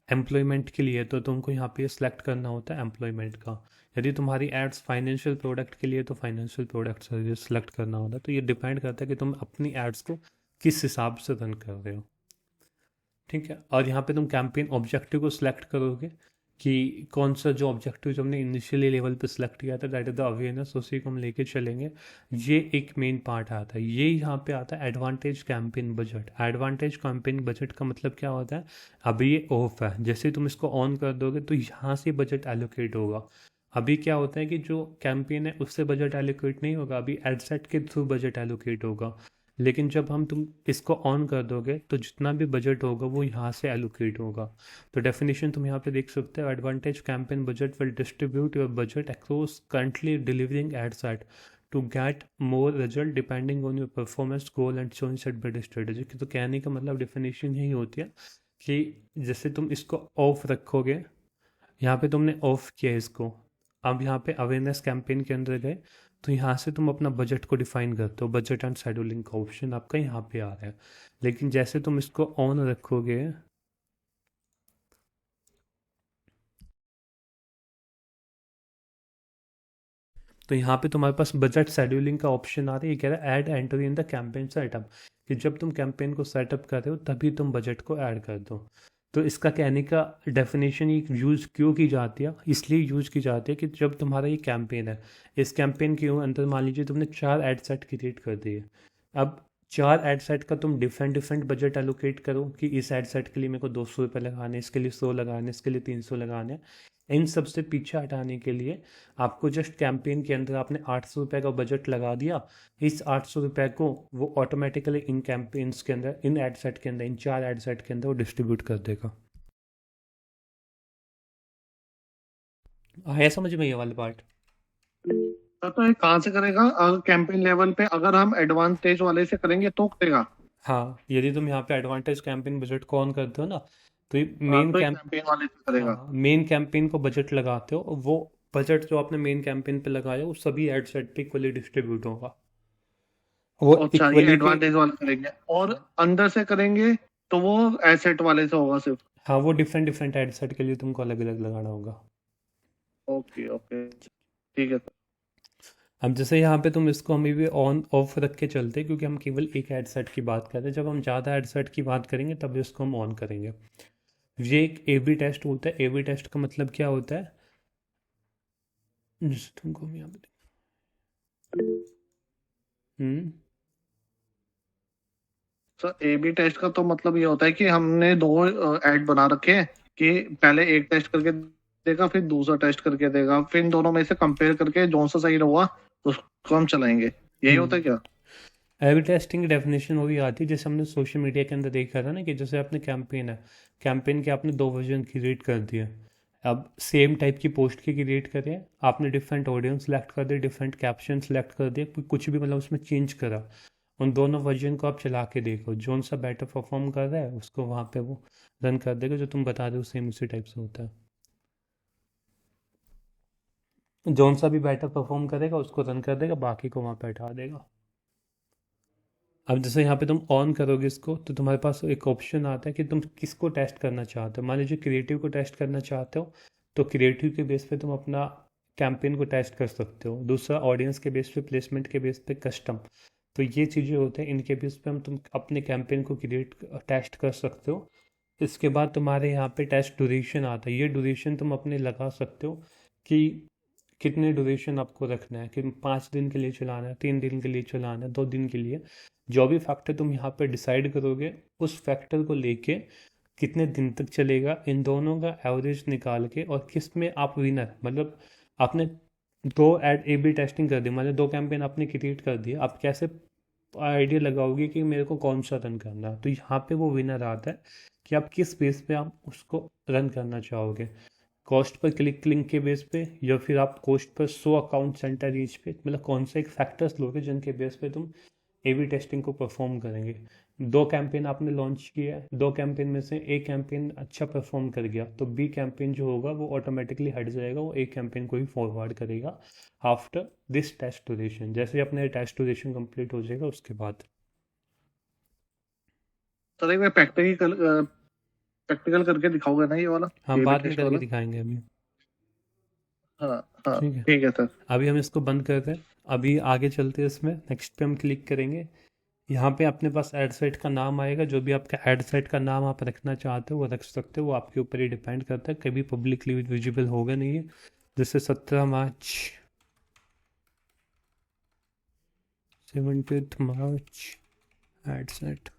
एम्प्लॉयमेंट के लिए तो तुमको यहाँ पे सिलेक्ट करना होता है एम्प्लॉयमेंट का। यदि तुम्हारी एड्स फाइनेंशियल प्रोडक्ट के लिए तो फाइनेंशियल प्रोडक्ट से सेलेक्ट करना होता है। तो ये डिपेंड करता है कि तुम अपनी एड्स को किस हिसाब से रन कर रहे हो। ठीक है, और यहाँ पे तुम कैंपेन ऑब्जेक्टिव को सिलेक्ट करोगे कि कौन सा जो ऑब्जेक्टिव जो हमने इनिशियली लेवल पे सिलेक्ट किया था, दैट इज द अवेयरनेस, उसी को हम लेके चलेंगे। ये एक मेन पार्ट आता है। ये यहाँ पे आता है advantage campaign budget. Advantage campaign budget का मतलब क्या होता है, अभी ये ऑफ है, जैसे तुम इसको ऑन कर दोगे तो यहाँ से बजट एलोकेट होगा। अभी क्या होता है कि जो कैंपेन है उससे बजट एलोकेट नहीं होगा, अभी एडसेट के थ्रू बजट एलोकेट होगा। लेकिन जब तुम इसको ऑन कर दोगे तो जितना भी बजट होगा वो यहाँ से एलोकेट होगा। तो डेफिनेशन तुम यहाँ पे देख सकते हो, advantage campaign budget will distribute your budget across currently delivering ad set to get more result depending on your performance goal and chosen set by strategy. तो कहने का मतलब डेफिनेशन यही होती है कि जैसे तुम इसको ऑफ रखोगे, यहाँ पे तुमने ऑफ किया इसको, अब यहाँ पे अवेयरनेस कैंपेन के अंदर गए तो यहाँ से तुम अपना बजट को डिफाइन करते हो। बजट एंड शेड्यूलिंग का ऑप्शन आपका यहाँ पे आ रहा है। लेकिन जैसे तुम इसको ऑन रखोगे तो यहाँ पे तुम्हारे पास बजट शेड्यूलिंग का ऑप्शन आ रहा है। ये कह रहा है add entry in the campaign setup, कि जब तुम कैंपेन को सेटअप कर रहे हो तभी तुम बजट को ऐड कर दो। तो इसका कहने का डेफिनेशन ये यूज़ क्यों की जाती है, इसलिए यूज़ की जाती है कि जब तुम्हारा ये कैंपेन है, इस कैंपेन के अंदर मान लीजिए तुमने 4 एड सेट क्रिएट कर दिए। अब 4 एड सेट का तुम डिफरेंट डिफरेंट बजट एलोकेट करो कि इस एड सेट के लिए मेरे को 200 रुपये लगाने, इसके लिए 100 लगाने, इसके लिए 300 लगाने। इन सब से पीछे हटाने के लिए आपको जस्ट कैंपेन के अंदर आपने 800 रुपये का बजट लगा दिया। इस 800 रुपये को वो ऑटोमेटिकली इन कैंपेन्स के अंदर, इन एड सेट के अंदर, इन 4 एड सेट के अंदर वो डिस्ट्रीब्यूट कर देगा। आया समझ में ये वाला पार्ट? तो ये कहाँ से करेगा? अगर कैंपेन लेवल पे अगर हम एडवांटेज वाले से करेंगे तो करेगा। हाँ, यदि तुम यहाँ पे एडवांटेज कैंपेन बजट को ऑन करते हो ना तो ये हाँ, मेन तो कैंपेन वाले से करेगा। मेन कैंपेन को बजट लगाते हो, वो बजट जो आपने मेन कैंपेन पे लगाया वो सभी एड सेट पे इक्वली डिस्ट्रीब्यूट होगा। वो अच्छा, ये इक्वली के एडवांटेज वाले करेंगे और अंदर से करेंगे तो वो एसेट वाले से होगा सिर्फ। हाँ, वो डिफरेंट डिफरेंट एड सेट के लिए तुमको अलग अलग लगाना होगा। ओके ओके, ठीक है सर। अब जैसे यहाँ पे तुम इसको हमें भी ऑन ऑफ रख के चलते हैं क्योंकि हम केवल एक एड सेट की बात कर रहे हैं। जब हम ज़्यादा एड सेट की बात करेंगे तब इसको हम ऑन करेंगे। ये एक ए बी टेस्ट होता है। ए बी टेस्ट का मतलब क्या होता है, जैसे तुमको हम यहाँ पे सर ए बी टेस्ट का तो मतलब ये होता है कि हमने 2 ऐड बना रखे हैं कि पहले एक टेस्ट करके देगा, फिर दूसरा टेस्ट करके देगा, फिर इन दोनों में से कंपेयर करके जो सा सही रहा उसको हम चलाएंगे। यही होता है क्या? एबी टेस्टिंग की डेफिनेशन वही आती है जैसे हमने सोशल मीडिया के अंदर देखा था ना, कि जैसे आपने कैंपेन है, कैंपेन के आपने 2 वर्जन क्रिएट कर दिए। अब सेम टाइप की पोस्ट की क्रिएट करें, आपने डिफरेंट ऑडियंस सेलेक्ट कर दिए, डिफरेंट कैप्शन सेलेक्ट कर दिए, कुछ भी मतलब उसमें चेंज करा। उन दोनों वर्जन को आप चला के देखो, जोन सा बेटर परफॉर्म कर रहा है उसको वहाँ पे वो रन कर देगा। जो तुम बता रहे हो सेम उसी टाइप से होता है। जौन सा भी बेटर परफॉर्म करेगा उसको रन कर देगा, बाकी को वहाँ पे हटा देगा। अब जैसे यहाँ पे तुम ऑन करोगे इसको तो तुम्हारे पास एक ऑप्शन आता है कि तुम किसको टेस्ट करना चाहते हो। मान लीजिए क्रिएटिव को टेस्ट करना चाहते हो तो क्रिएटिव के बेस पे तुम अपना कैंपेन को टेस्ट कर सकते हो। दूसरा ऑडियंस के बेस पे, प्लेसमेंट के बेस पे कस्टम। तो ये चीज़ें होते हैं, इनके बेस पे हम तुम अपने कैंपेन को टेस्ट कर सकते हो। इसके बाद तुम्हारे यहाँ पे टेस्ट ड्यूरेशन आता है। ये ड्यूरेशन तुम अपने लगा सकते हो कि कितने ड्यूरेशन आपको रखना है, कि 5 दिन के लिए चलाना है, 3 दिन के लिए चलाना है, 2 दिन के लिए। जो भी फैक्टर तुम यहाँ पे डिसाइड करोगे उस फैक्टर को लेके कितने दिन तक चलेगा, इन दोनों का एवरेज निकाल के, और किस में आप विनर, मतलब आपने 2 A/B टेस्टिंग कर दी, मतलब 2 कैंपेन आपने क्रिएट कर दिया, आप कैसे आइडिया लगाओगे कि मेरे को कौन सा रन करना है। तो यहाँ पे वो विनर आता है कि आप किस बेस पे आप उसको रन करना चाहोगे, कॉस्ट पर क्लिक के बेस पे, या फिर आप cost per 100 account centre reach पे, मतलब कौन सा एक फैक्टर्स लोगे जिनके बेस पे तुम A/B टेस्टिंग को परफॉर्म करेंगे। 2 कैंपेन आपने लॉन्च किया है, 2 कैंपेन में से एक कैंपेन अच्छा परफॉर्म कर गया तो B कैंपेन जो होगा वो ऑटोमेटिकली हट जाएगा, वो A कैंपेन को ही फॉरवर्ड करेगा आफ्टर दिस टेस्ट ड्यूरेशन। जैसे ही अपने टेस्ट ड्यूरेशन कंप्लीट हो जाएगा उसके बाद। सर एक बार प्रैक्टिकल करके दिखाओगे ना ये वाला? हाँ, A/B बाद में टेस्ट करके वाला? दिखाएंगे अभी। हाँ हाँ ठीक है, ठीक है सर। अभी हम इसको बंद करते हैं, अभी आगे चलते हैं। इसमें नेक्स्ट पे हम क्लिक करेंगे। यहाँ पे अपने पास एड सेट का नाम आएगा, जो भी आपका एड सेट का नाम आप रखना चाहते हो वो रख सकते हो, वो आपके ऊपर ही डिपेंड करता है, कभी पब्लिकली विजिबल होगा नहीं है। जैसे 17 मार्च, 17 मार्च एड सेट,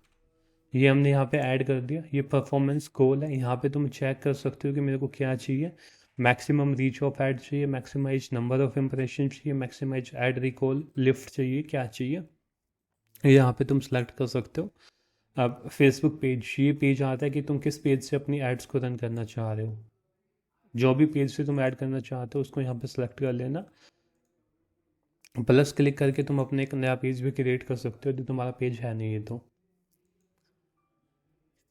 ये हमने यहाँ पे ऐड कर दिया। ये परफॉर्मेंस गोल है, यहाँ पे तुम चेक कर सकते हो कि मेरे को क्या चाहिए। मैक्सिमम रीच ऑफ ऐड चाहिए, मैक्सिमाइज नंबर ऑफ इम्प्रेशन चाहिए, मैक्सिमाइज ऐड रिकॉल लिफ्ट चाहिए, क्या चाहिए ये यहाँ पे तुम सेलेक्ट कर सकते हो। अब फेसबुक पेज, ये पेज आता है कि तुम किस पेज से अपनी एड्स को रन करना चाह रहे हो। जो भी पेज से तुम ऐड करना चाहते हो उसको यहाँ पे सेलेक्ट कर लेना। प्लस क्लिक करके तुम अपने एक नया पेज भी क्रिएट कर सकते हो, जो तुम्हारा पेज है नहीं है तो।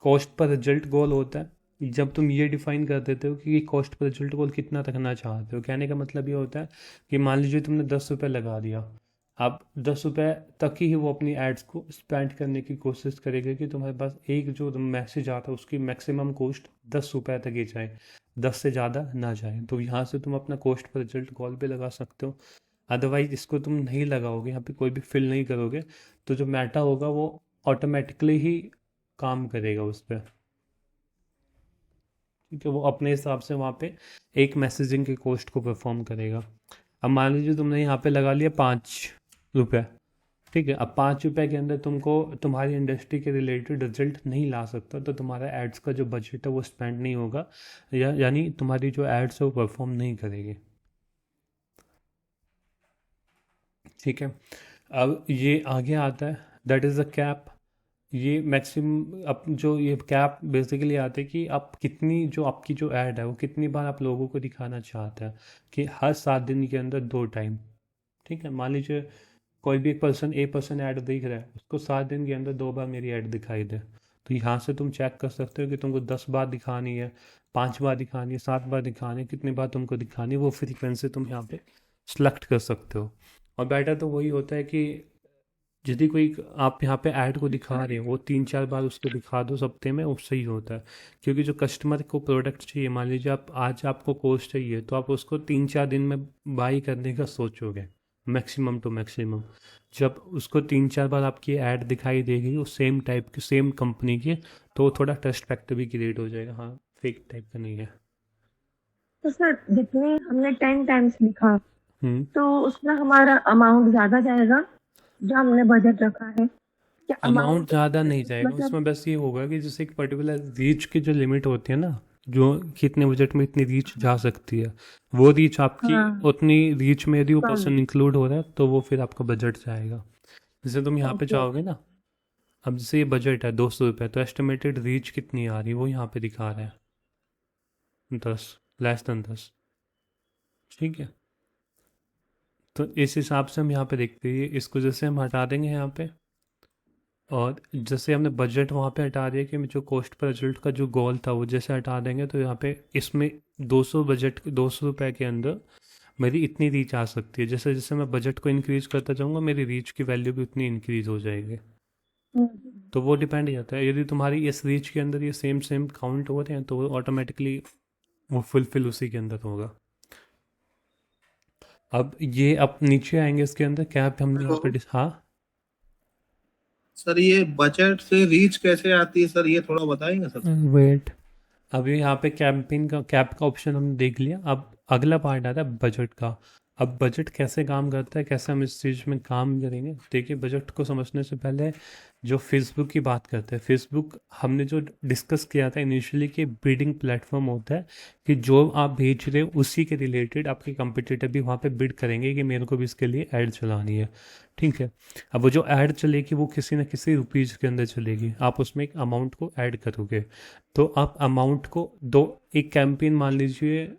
कॉस्ट पर रिजल्ट गोल होता है जब तुम ये डिफाइन कर देते हो कि कॉस्ट पर रिजल्ट गोल कितना रखना चाहते हो। कहने का मतलब ये होता है कि मान लीजिए तुमने 10 रुपये लगा दिया, अब 10 रुपये तक ही वो अपनी एड्स को स्पेंड करने की कोशिश करेगा कि तुम्हारे पास एक जो मैसेज आता है उसकी मैक्सिमम कॉस्ट 10 रुपये तक ही जाए, 10 से ज़्यादा ना जाए। तो यहाँ से तुम अपना कॉस्ट पर रिजल्ट कॉल पे लगा सकते हो। अदरवाइज इसको तुम नहीं लगाओगे, यहाँ पे कोई भी फिल नहीं करोगे, तो जो मेटा होगा वो ऑटोमेटिकली ही काम करेगा उस पर। ठीक है, वो अपने हिसाब से वहाँ पे एक मैसेजिंग के कॉस्ट को परफॉर्म करेगा। अब मान लीजिए तुमने यहाँ पे लगा लिया 5 रुपये, ठीक है। अब 5 रुपये के अंदर तुमको तुम्हारी इंडस्ट्री के रिलेटेड रिजल्ट नहीं ला सकता, तो तुम्हारा एड्स का जो बजट है वो स्पेंड नहीं होगा, यानी तुम्हारी जो एड्स है वो परफॉर्म नहीं करेगी। ठीक है, अब ये आगे आता है दैट इज़ अ कैप। ये मैक्सिमम अब जो ये कैप बेसिकली आते हैं कि आप कितनी, जो आपकी जो ऐड है वो कितनी बार आप लोगों को दिखाना चाहते हैं, कि हर 7 दिन के अंदर 2 टाइम। ठीक है, मान लीजिए कोई भी एक पर्सन ऐड दिख रहा है, उसको 7 दिन के अंदर 2 बार मेरी ऐड दिखाई दे, तो यहाँ से तुम चेक कर सकते हो कि तुमको 10 बार दिखानी है, 5 बार दिखानी है, 7 बार दिखानी है, कितनी बार तुमको दिखानी है, वो फ्रीक्वेंसी तुम यहाँ पे सेलेक्ट कर सकते हो। और बेटर तो वही होता है कि यदि कोई आप यहाँ पे ऐड को दिखा रहे हो वो 3-4 बार उसको दिखा दो हफ्ते में, वो सही होता है। क्योंकि जो कस्टमर को प्रोडक्ट चाहिए, मान लीजिए आप आज आपको कोर्स चाहिए तो आप उसको 3-4 दिन में बाई करने का सोचोगे मैक्सिमम टू मैक्सिमम। जब उसको 3-4 बार आपकी ऐड दिखाई देगी वो सेम टाइप की, सेम कंपनी की, तो थोड़ा ट्रस्ट फैक्टर भी क्रिएट हो जाएगा, हाँ फेक टाइप का नहीं है। तो सर जितने हमने 10 टाइम्स लिखा तो उसमें हमारा अमाउंट ज्यादा जाएगा जो हमने बजट रखा है? क्या अमाउंट ज़्यादा नहीं जाएगा मतलब उसमें, बस ये होगा कि जैसे एक पर्टिकुलर रीच की जो लिमिट होती है ना, जो कितने बजट में इतनी रीच जा सकती है, वो रीच आपकी हाँ उतनी रीच में यदि वो कम। पर्सन इंक्लूड हो रहा है तो वो फिर आपका बजट जाएगा। जैसे तुम यहाँ पे ओके जाओगे ना, अब जैसे ये बजट है 200 रुपये, तो एस्टिमेटेड रीच कितनी आ रही है वो यहाँ पे दिखा रहा है 10, लेस देन 10। ठीक है, तो इस हिसाब से हम यहाँ पे देखते हैं। इसको जैसे हम हटा देंगे यहाँ पे, और जैसे हमने बजट वहाँ पे हटा दिया कि जो कॉस्ट पर रिजल्ट का जो गोल था वो जैसे हटा देंगे, तो यहाँ पे इसमें 200 बजट 200 रुपये के अंदर मेरी इतनी रीच आ सकती है। जैसे जैसे मैं बजट को इंक्रीज करता जाऊंगा मेरी रीच की वैल्यू भी उतनी इंक्रीज हो जाएगी। तो वो डिपेंड ही जाता है, यदि तुम्हारी इस रीच के अंदर ये सेम सेम काउंट हो रहे हैं तो वो ऑटोमेटिकली वो फुलफिल उसी के अंदर होगा। अब ये अब नीचे आएंगे इसके अंदर क्या हमने यहाँ पे हेलो हाँ सर, ये बजट से रीच कैसे आती है सर, ये थोड़ा बताएंगे सर? वेट, अभी यहाँ पे कैंपेन का कैप का ऑप्शन हमने देख लिया। अब अगला पार्ट आता है बजट का। अब बजट कैसे काम करता है, कैसे हम इस चीज़ में काम करेंगे। देखिए बजट को समझने से पहले जो फेसबुक की बात करते हैं, फेसबुक हमने जो डिस्कस किया था इनिशियली कि बिडिंग प्लेटफॉर्म होता है कि जो आप भेज रहे हो उसी के रिलेटेड आपके कंपटीटर भी वहाँ पे बिड करेंगे कि मेरे को भी इसके लिए ऐड चलानी है। ठीक है, अब वो जो ऐड चलेगी वो किसी न किसी रुपीज़ के अंदर चलेगी, आप उसमें एक अमाउंट को ऐड करोगे। तो आप अमाउंट को दो, एक कैंपेन मान लीजिए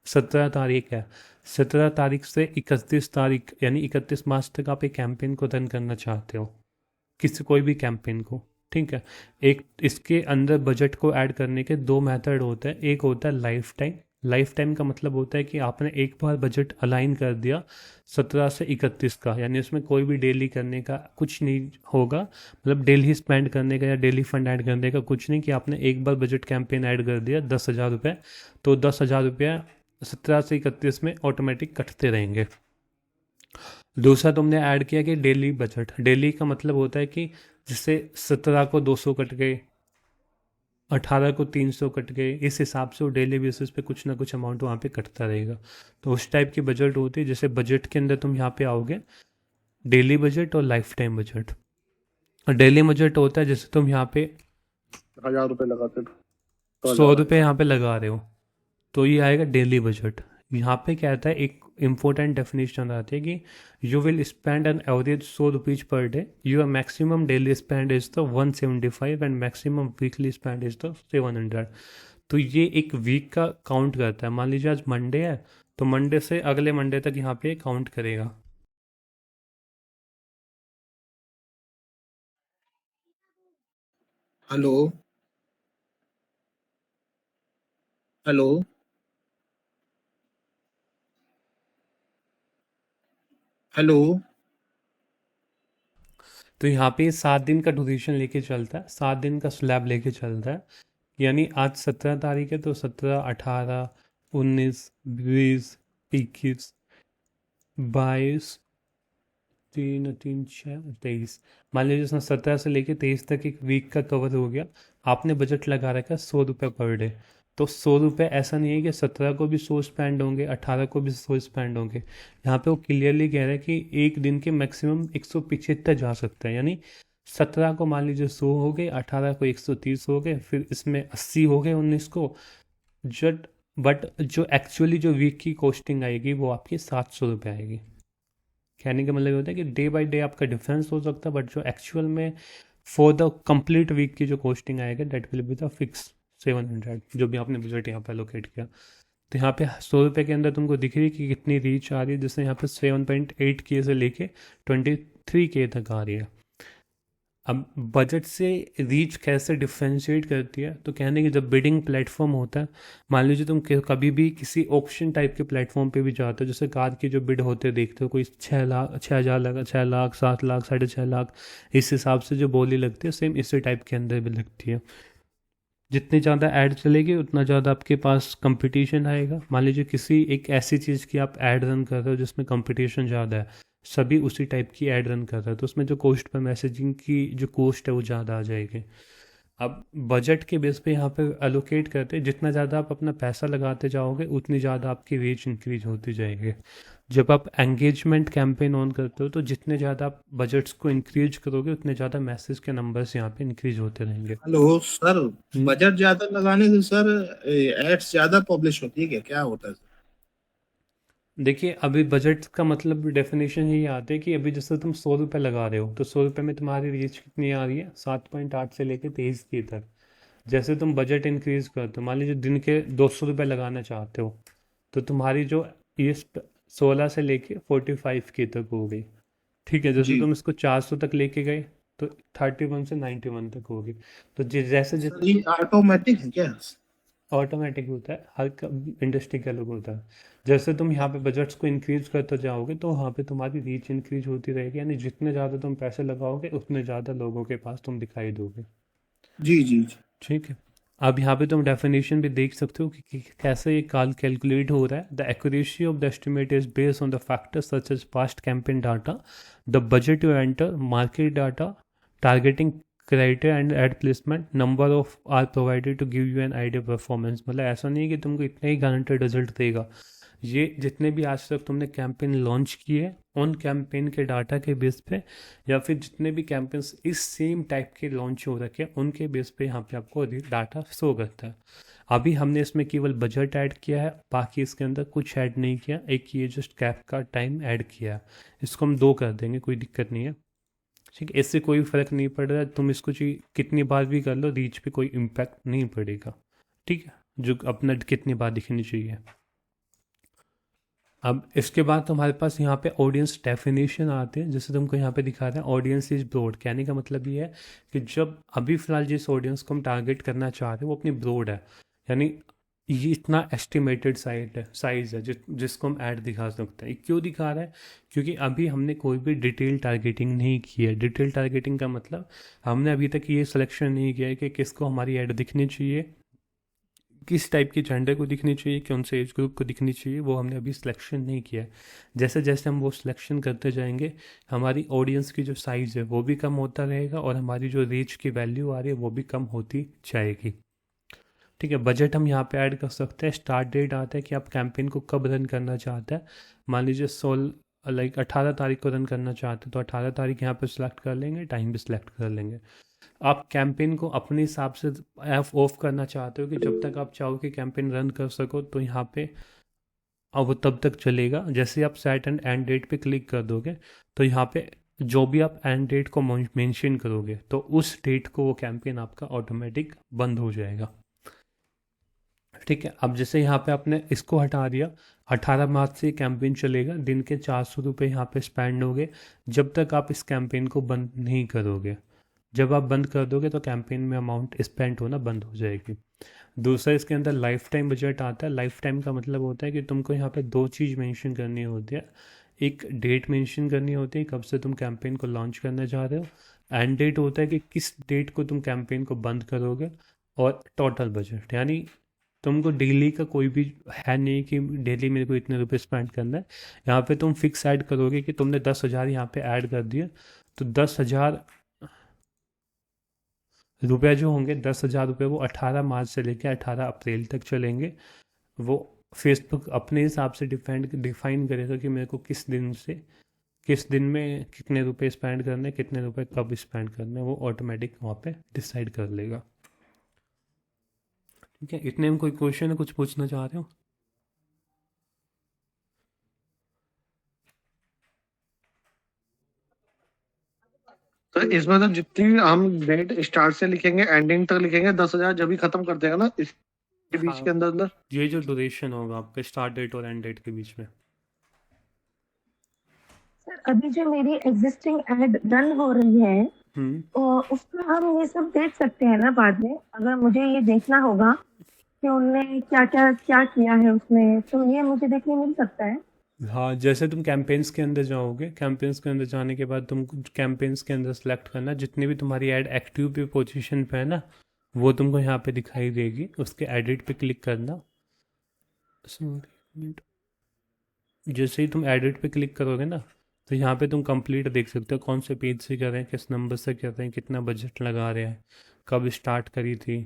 17 तारीख है, 17 तारीख से 31 तारीख यानी 31 मार्च तक आप एक कैंपेन को रन करना चाहते हो, किसी कोई भी कैंपेन को। ठीक है, एक इसके अंदर बजट को ऐड करने के दो मेथड होते हैं। एक होता है लाइफ टाइम। लाइफ टाइम का मतलब होता है कि आपने एक बार बजट अलाइन कर दिया 17 से 31 का, यानी उसमें कोई भी डेली करने का कुछ नहीं होगा, मतलब डेली स्पेंड करने का या डेली फंड ऐड करने का कुछ नहीं, कि आपने एक बार बजट कैंपेन ऐड कर दिया 10,000 रुपये, तो 10,000 रुपया 17 से 31 में ऑटोमेटिक कटते रहेंगे। दूसरा तुमने ऐड किया कि डेली बजट। डेली का मतलब होता है कि जैसे 17 को 200 कट गए, 18 को 300 कट गए, इस हिसाब से वो डेली बेसिस पे कुछ ना कुछ अमाउंट वहाँ पे कटता रहेगा। तो उस टाइप की बजट होती है। जैसे बजट के अंदर तुम यहाँ पे आओगे डेली बजट और लाइफ टाइम बजट। और डेली बजट होता है जैसे तुम यहाँ पे 1,000 रुपये लगाते तो 100 रुपये यहाँ पे लगा रहे हो तो ये आएगा डेली बजट। यहाँ पे क्या आता है, एक इम्पोर्टेंट डेफिनेशन आती है कि you will spend an average 100 rupees per day, your maximum daily spend is the 175 and maximum weekly spend is the 700। तो ये एक वीक का काउंट करता है। मान लीजिए आज मंडे है तो मंडे से अगले मंडे तक यहाँ पे काउंट करेगा। हेलो हेलो हेलो तो यहाँ पे 7 दिन का ड्यूरेशन लेके चलता है, 7 दिन का स्लैब लेके चलता है। यानी आज 17 तारीख है तो 17, 18, 19, 20, 21, 22, 3, 3, 6, 23। मान लीजिए उसने 17 से लेके 23 तक एक वीक का कवर हो गया। आपने बजट लगा रखा है 100 रुपये पर डे। तो 100 रुपये ऐसा नहीं है कि 17 को भी 100 स्पेंड होंगे, 18 को भी 100 स्पेंड होंगे। यहाँ पे वो क्लियरली कह रहा है कि एक दिन के मैक्सिमम 175 जा सकता है। यानी 17 को मान लीजिए 100 हो गए, 18 को 130 हो गए, फिर इसमें 80 हो गए, 19 को जट। बट जो एक्चुअली जो वीक की कॉस्टिंग आएगी वो आपकी 700 रुपये आएगी। कहने का मतलब ये होता है कि डे बाय डे आपका डिफरेंस हो सकता है, बट जो एक्चुअल में फॉर द कंप्लीट वीक की जो कॉस्टिंग आएगा that will be the fix 700, जो भी आपने बजट यहाँ पे एलोकेट किया। तो यहाँ पे 100 रुपये के अंदर तुमको दिख रही है कि कितनी रीच आ रही है, जैसे यहाँ पे 7.8K से लेके 23K तक आ रही है। अब बजट से रीच कैसे डिफ्रेंशिएट करती है, तो कहने की जब बिडिंग प्लेटफॉर्म होता है, मान लीजिए तुम कभी भी किसी ऑप्शन टाइप के प्लेटफॉर्म पे भी जाते हो, जैसे कार के जो बिड होते हैं देखते हो, कोई 6 लाख 6,000 लगा, 6 लाख 7 लाख 6.5 लाख, इस हिसाब से जो बोली लगती है सेम इसी टाइप के अंदर भी लगती है। जितनी ज़्यादा ऐड चलेगी उतना ज़्यादा आपके पास कंपटीशन आएगा। मान लीजिए किसी एक ऐसी चीज़ की आप ऐड रन कर रहे हो जिसमें कंपटीशन ज़्यादा है, सभी उसी टाइप की ऐड रन कर रहे हो, तो उसमें जो कॉस्ट पर मैसेजिंग की जो कॉस्ट है वो ज़्यादा आ जाएगी। अब बजट के बेस पे यहाँ पे एलोकेट करते हैं, जितना ज़्यादा आप अपना पैसा लगाते जाओगे उतनी ज़्यादा आपकी रीच इंक्रीज होती जाएगी। जब आप एंगेजमेंट कैंपेन ऑन करते हो तो जितने ज़्यादा आप बजट्स को इंक्रीज करोगे उतने ज़्यादा मैसेज के नंबर्स यहाँ पे इंक्रीज होते रहेंगे। हेलो सर, बजट ज्यादा लगाने से सर एड्स ज्यादा पब्लिश होती है क्या, क्या होता है सर? देखिए अभी बजट का मतलब डेफिनेशन यही आती है कि अभी जैसे तुम 100 रुपये लगा रहे हो तो 100 रुपये में तुम्हारी रीच कितनी आ रही है, 7.8 से लेके 23 तक। जैसे तुम बजट इंक्रीज करते हो, मान लीजिए दिन के 200 रुपये लगाना चाहते हो, तो तुम्हारी जो ये 16 से लेके 45K तक हो गई। ठीक है, जैसे जी तुम इसको 400 तक लेके गए तो 31 से 91 तक होगी। तो जैसे सर, ये ऑटोमेटिक है क्या? ऑटोमेटिक होता है, हर इंडस्ट्री का अलग होता है। जैसे तुम यहाँ पे बजट्स को इंक्रीज करते जाओगे तो वहाँ पे तुम्हारी रीच इंक्रीज होती रहेगी, यानी जितने ज़्यादा तुम पैसे लगाओगे उतने ज़्यादा लोगों के पास तुम दिखाई दोगे। जी जी जी। ठीक है। अब यहाँ पे तुम डेफिनेशन भी देख सकते हो कि कैसे ये काल कैलकुलेट हो रहा है। The accuracy of the estimate is based on the factors such as past campaign data, the budget you enter, market data, targeting criteria and ad placement, number of are provided to give you an idea performance. मतलब ऐसा नहीं है कि तुमको इतना ही गारंटेड रिजल्ट देगा। ये जितने भी आज तक तुमने कैंपेन लॉन्च किए उन कैंपेन के डाटा के बेस पे, या फिर जितने भी कैंपेन्स इस सेम टाइप के लॉन्च हो रखे उनके बेस पे यहाँ पे आपको डाटा शो करता है। अभी हमने इसमें केवल बजट ऐड किया है, बाकी इसके अंदर कुछ ऐड नहीं किया। एक ये जस्ट कैप का टाइम ऐड किया है, इसको हम 2 कर देंगे, कोई दिक्कत नहीं है। ठीक है, इससे कोई फ़र्क नहीं पड़ रहा है, तुम इसको कितनी बार भी कर लो, रीच पे कोई इम्पैक्ट नहीं पड़ेगा। ठीक है, जो अपना कितनी बार दिखनी चाहिए। अब इसके बाद तुम्हारे पास यहाँ पे ऑडियंस डेफिनेशन आते हैं, जैसे तुमको यहाँ पे दिखा रहे हैं ऑडियंस इज ब्रॉड। कहने का मतलब ये है कि जब अभी फ़िलहाल जिस ऑडियंस को हम टारगेट करना चाह रहे हैं वो अपनी ब्रॉड है, यानी ये इतना एस्टिमेटेड साइज़ है जिसको हम ऐड दिखा सकते हैं। क्यों दिखा रहा है? क्योंकि अभी हमने कोई भी डिटेल टारगेटिंग नहीं की है। डिटेल टारगेटिंग का मतलब हमने अभी तक ये सिलेक्शन नहीं किया है कि किसको हमारी ऐड दिखनी चाहिए, किस टाइप की जेंडर को दिखनी चाहिए, कौन से एज ग्रुप को दिखनी चाहिए, वो हमने अभी सिलेक्शन नहीं किया है। जैसे जैसे हम वो सिलेक्शन करते जाएंगे हमारी ऑडियंस की जो साइज़ है वो भी कम होता रहेगा और हमारी जो रीच की वैल्यू आ रही है वो भी कम होती जाएगी। ठीक है, बजट हम यहाँ पे ऐड कर सकते हैं। स्टार्ट डेट आता है कि आप कैंपेन को कब रन करना चाहते हैं। मान लीजिए 18 तारीख को रन करना चाहते हैं तो 18 तारीख यहाँ पे सिलेक्ट कर लेंगे, टाइम भी सिलेक्ट कर लेंगे। आप कैंपेन को अपने हिसाब से ऑफ करना चाहते हो कि जब तक आप चाहो कि कैंपेन रन कर सको तो यहाँ पे अब वो तब तक चलेगा। जैसे आप सेट एंड एंड डेट पे क्लिक कर दोगे तो यहाँ पे जो भी आप एंड डेट को मेंशन करोगे तो उस डेट को वो कैंपेन आपका ऑटोमेटिक बंद हो जाएगा। ठीक है, अब जैसे यहाँ पे आपने इसको हटा दिया, 18 मार्च से कैंपेन चलेगा, दिन के 400 रुपये यहाँ पे स्पेंड होंगे जब तक आप इस कैंपेन को बंद नहीं करोगे। जब आप बंद कर दोगे तो कैंपेन में अमाउंट स्पेंड होना बंद हो जाएगी। दूसरा इसके अंदर लाइफ टाइम बजट आता है। लाइफ टाइम का मतलब होता है कि तुमको यहाँ पे 2 चीज़ मेंशन करनी होती है। एक डेट मेंशन करनी होती है कब से तुम कैंपेन को लॉन्च करना चाह रहे हो, एंड डेट होता है कि किस डेट को तुम कैंपेन को बंद करोगे, और टोटल बजट, यानी तुमको डेली का कोई भी है नहीं कि डेली मेरे को इतने रुपए स्पेंड करना है। यहाँ पे तुम फिक्स ऐड करोगे कि तुमने 10,000 यहाँ पे ऐड कर दिया तो 10,000 रुपये जो होंगे, 10,000 रुपये वो 18 मार्च से लेकर 18 अप्रैल तक चलेंगे। वो फेसबुक अपने हिसाब से डिफाइन करेगा कि मेरे को किस दिन में कितने रुपए स्पेंड करने, कितने रुपए कब स्पेंड करने, वो ऑटोमेटिक वहाँ पे डिसाइड कर लेगा। ठीक है, इतने में कोई क्वेश्चन है, कुछ पूछना चाह रहे हो? तो इसमें तो जितनी हम डेट स्टार्ट से लिखेंगे एंडिंग तक लिखेंगे, 10,000 जब भी खत्म कर देगा ना इसके बीच हाँ, के अंदर ये जो ड्यूरेशन होगा आपका स्टार्ट डेट और एंड डेट के बीच में। सर अभी जो मेरी एग्जिस्टिंग एड रन हो रही है हम्म उसमें हम ये सब देख सकते हैं ना बाद में, अगर मुझे ये देखना होगा कि उनने क्या क्या क्या किया है उसमें, तो ये मुझे देखने मिल सकता है। हाँ, जैसे तुम कैंपेन्स के अंदर जाओगे, कैंपेन्स के अंदर जाने के बाद तुम कैंपेन्स के अंदर सेलेक्ट करना, जितनी भी तुम्हारी ऐड एक्टिव पे पोजीशन पे है ना वो तुमको यहाँ पे दिखाई देगी, उसके एडिट पे क्लिक करना। सॉरी, जैसे ही तुम एडिट पे क्लिक करोगे ना तो यहाँ पे तुम कंप्लीट देख सकते हो कौन से पेज से कर रहे हैं, किस नंबर से कर रहे हैं, कितना बजट लगा रहे हैं, कब स्टार्ट करी थी,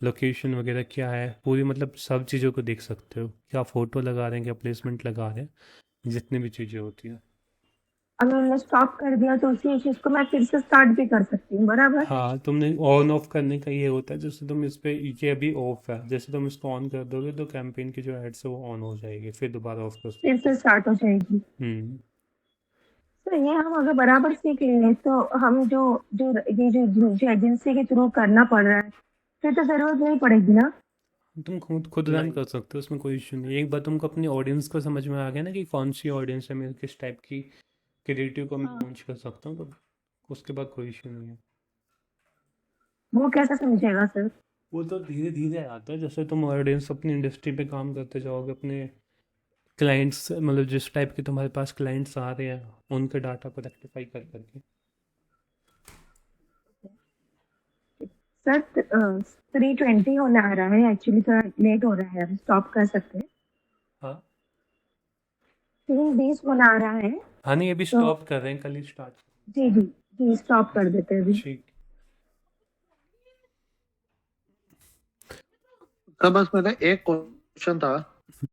लोकेशन वगैरह क्या है, पूरी मतलब सब चीज़ों को देख सकते हो। क्या फ़ोटो लगा रहे हैं, क्या प्लेसमेंट लगा रहे हैं, जितनी भी चीज़ें होती हैं। अगर उन्होंने स्टॉप कर दिया तो उसी चीज को मैं फिर से स्टार्ट भी कर सकती हूँ, बराबर। हाँ, तुमने ऑन ऑफ करने का ये होता है, जैसे तुम इस पे, ये अभी ऑफ है, जैसे तुम इसको ऑन कर दोगे तो कैंपेन की जो एड्स है वो ऑन हो जाएगी, फिर दोबारा ऑफ कर सकते फिर से स्टार्ट हो जाएगी। हम्म तो ये हम अगर बराबर सीख लें तो हम जो जो ये जो एजेंसी के थ्रू करना पड़ रहा है फिर तो जरूरत नहीं पड़ेगी ना। तुम खुद रन कर सकते हो, उसमें कोई इशू नहीं है। एक बार तुमको अपनी ऑडियंस को समझ में आ गया ना कि कौन सी ऑडियंस है मेरे, किस टाइप की क्रिएटिव को मैं हाँ। लॉन्च कर सकता हूँ, तो उसके बाद कोई इशू नहीं है। वो कैसे समझेगा सर? वो तो धीरे धीरे आता है, जैसे तुम ऑडियंस अपनी इंडस्ट्री पे काम करते जाओगे, अपने क्लाइंट्स मतलब जिस टाइप के तुम्हारे पास क्लाइंट्स आ रहे हैं उनके डाटा को रेक्टिफाई कर करके। सर 3:20 होने आ रहा है, एक्चुअली थोड़ा लेट हो रहा है, हम स्टॉप कर सकते हैं। हाँ 3:20 होने आ रहा है। हाँ, नहीं अभी तो स्टॉप कर रहे हैं, कल ही स्टार्ट। जी जी जी, स्टॉप कर देते हैं अभी। ठीक। सर बस मेरा एक क्वेश्चन था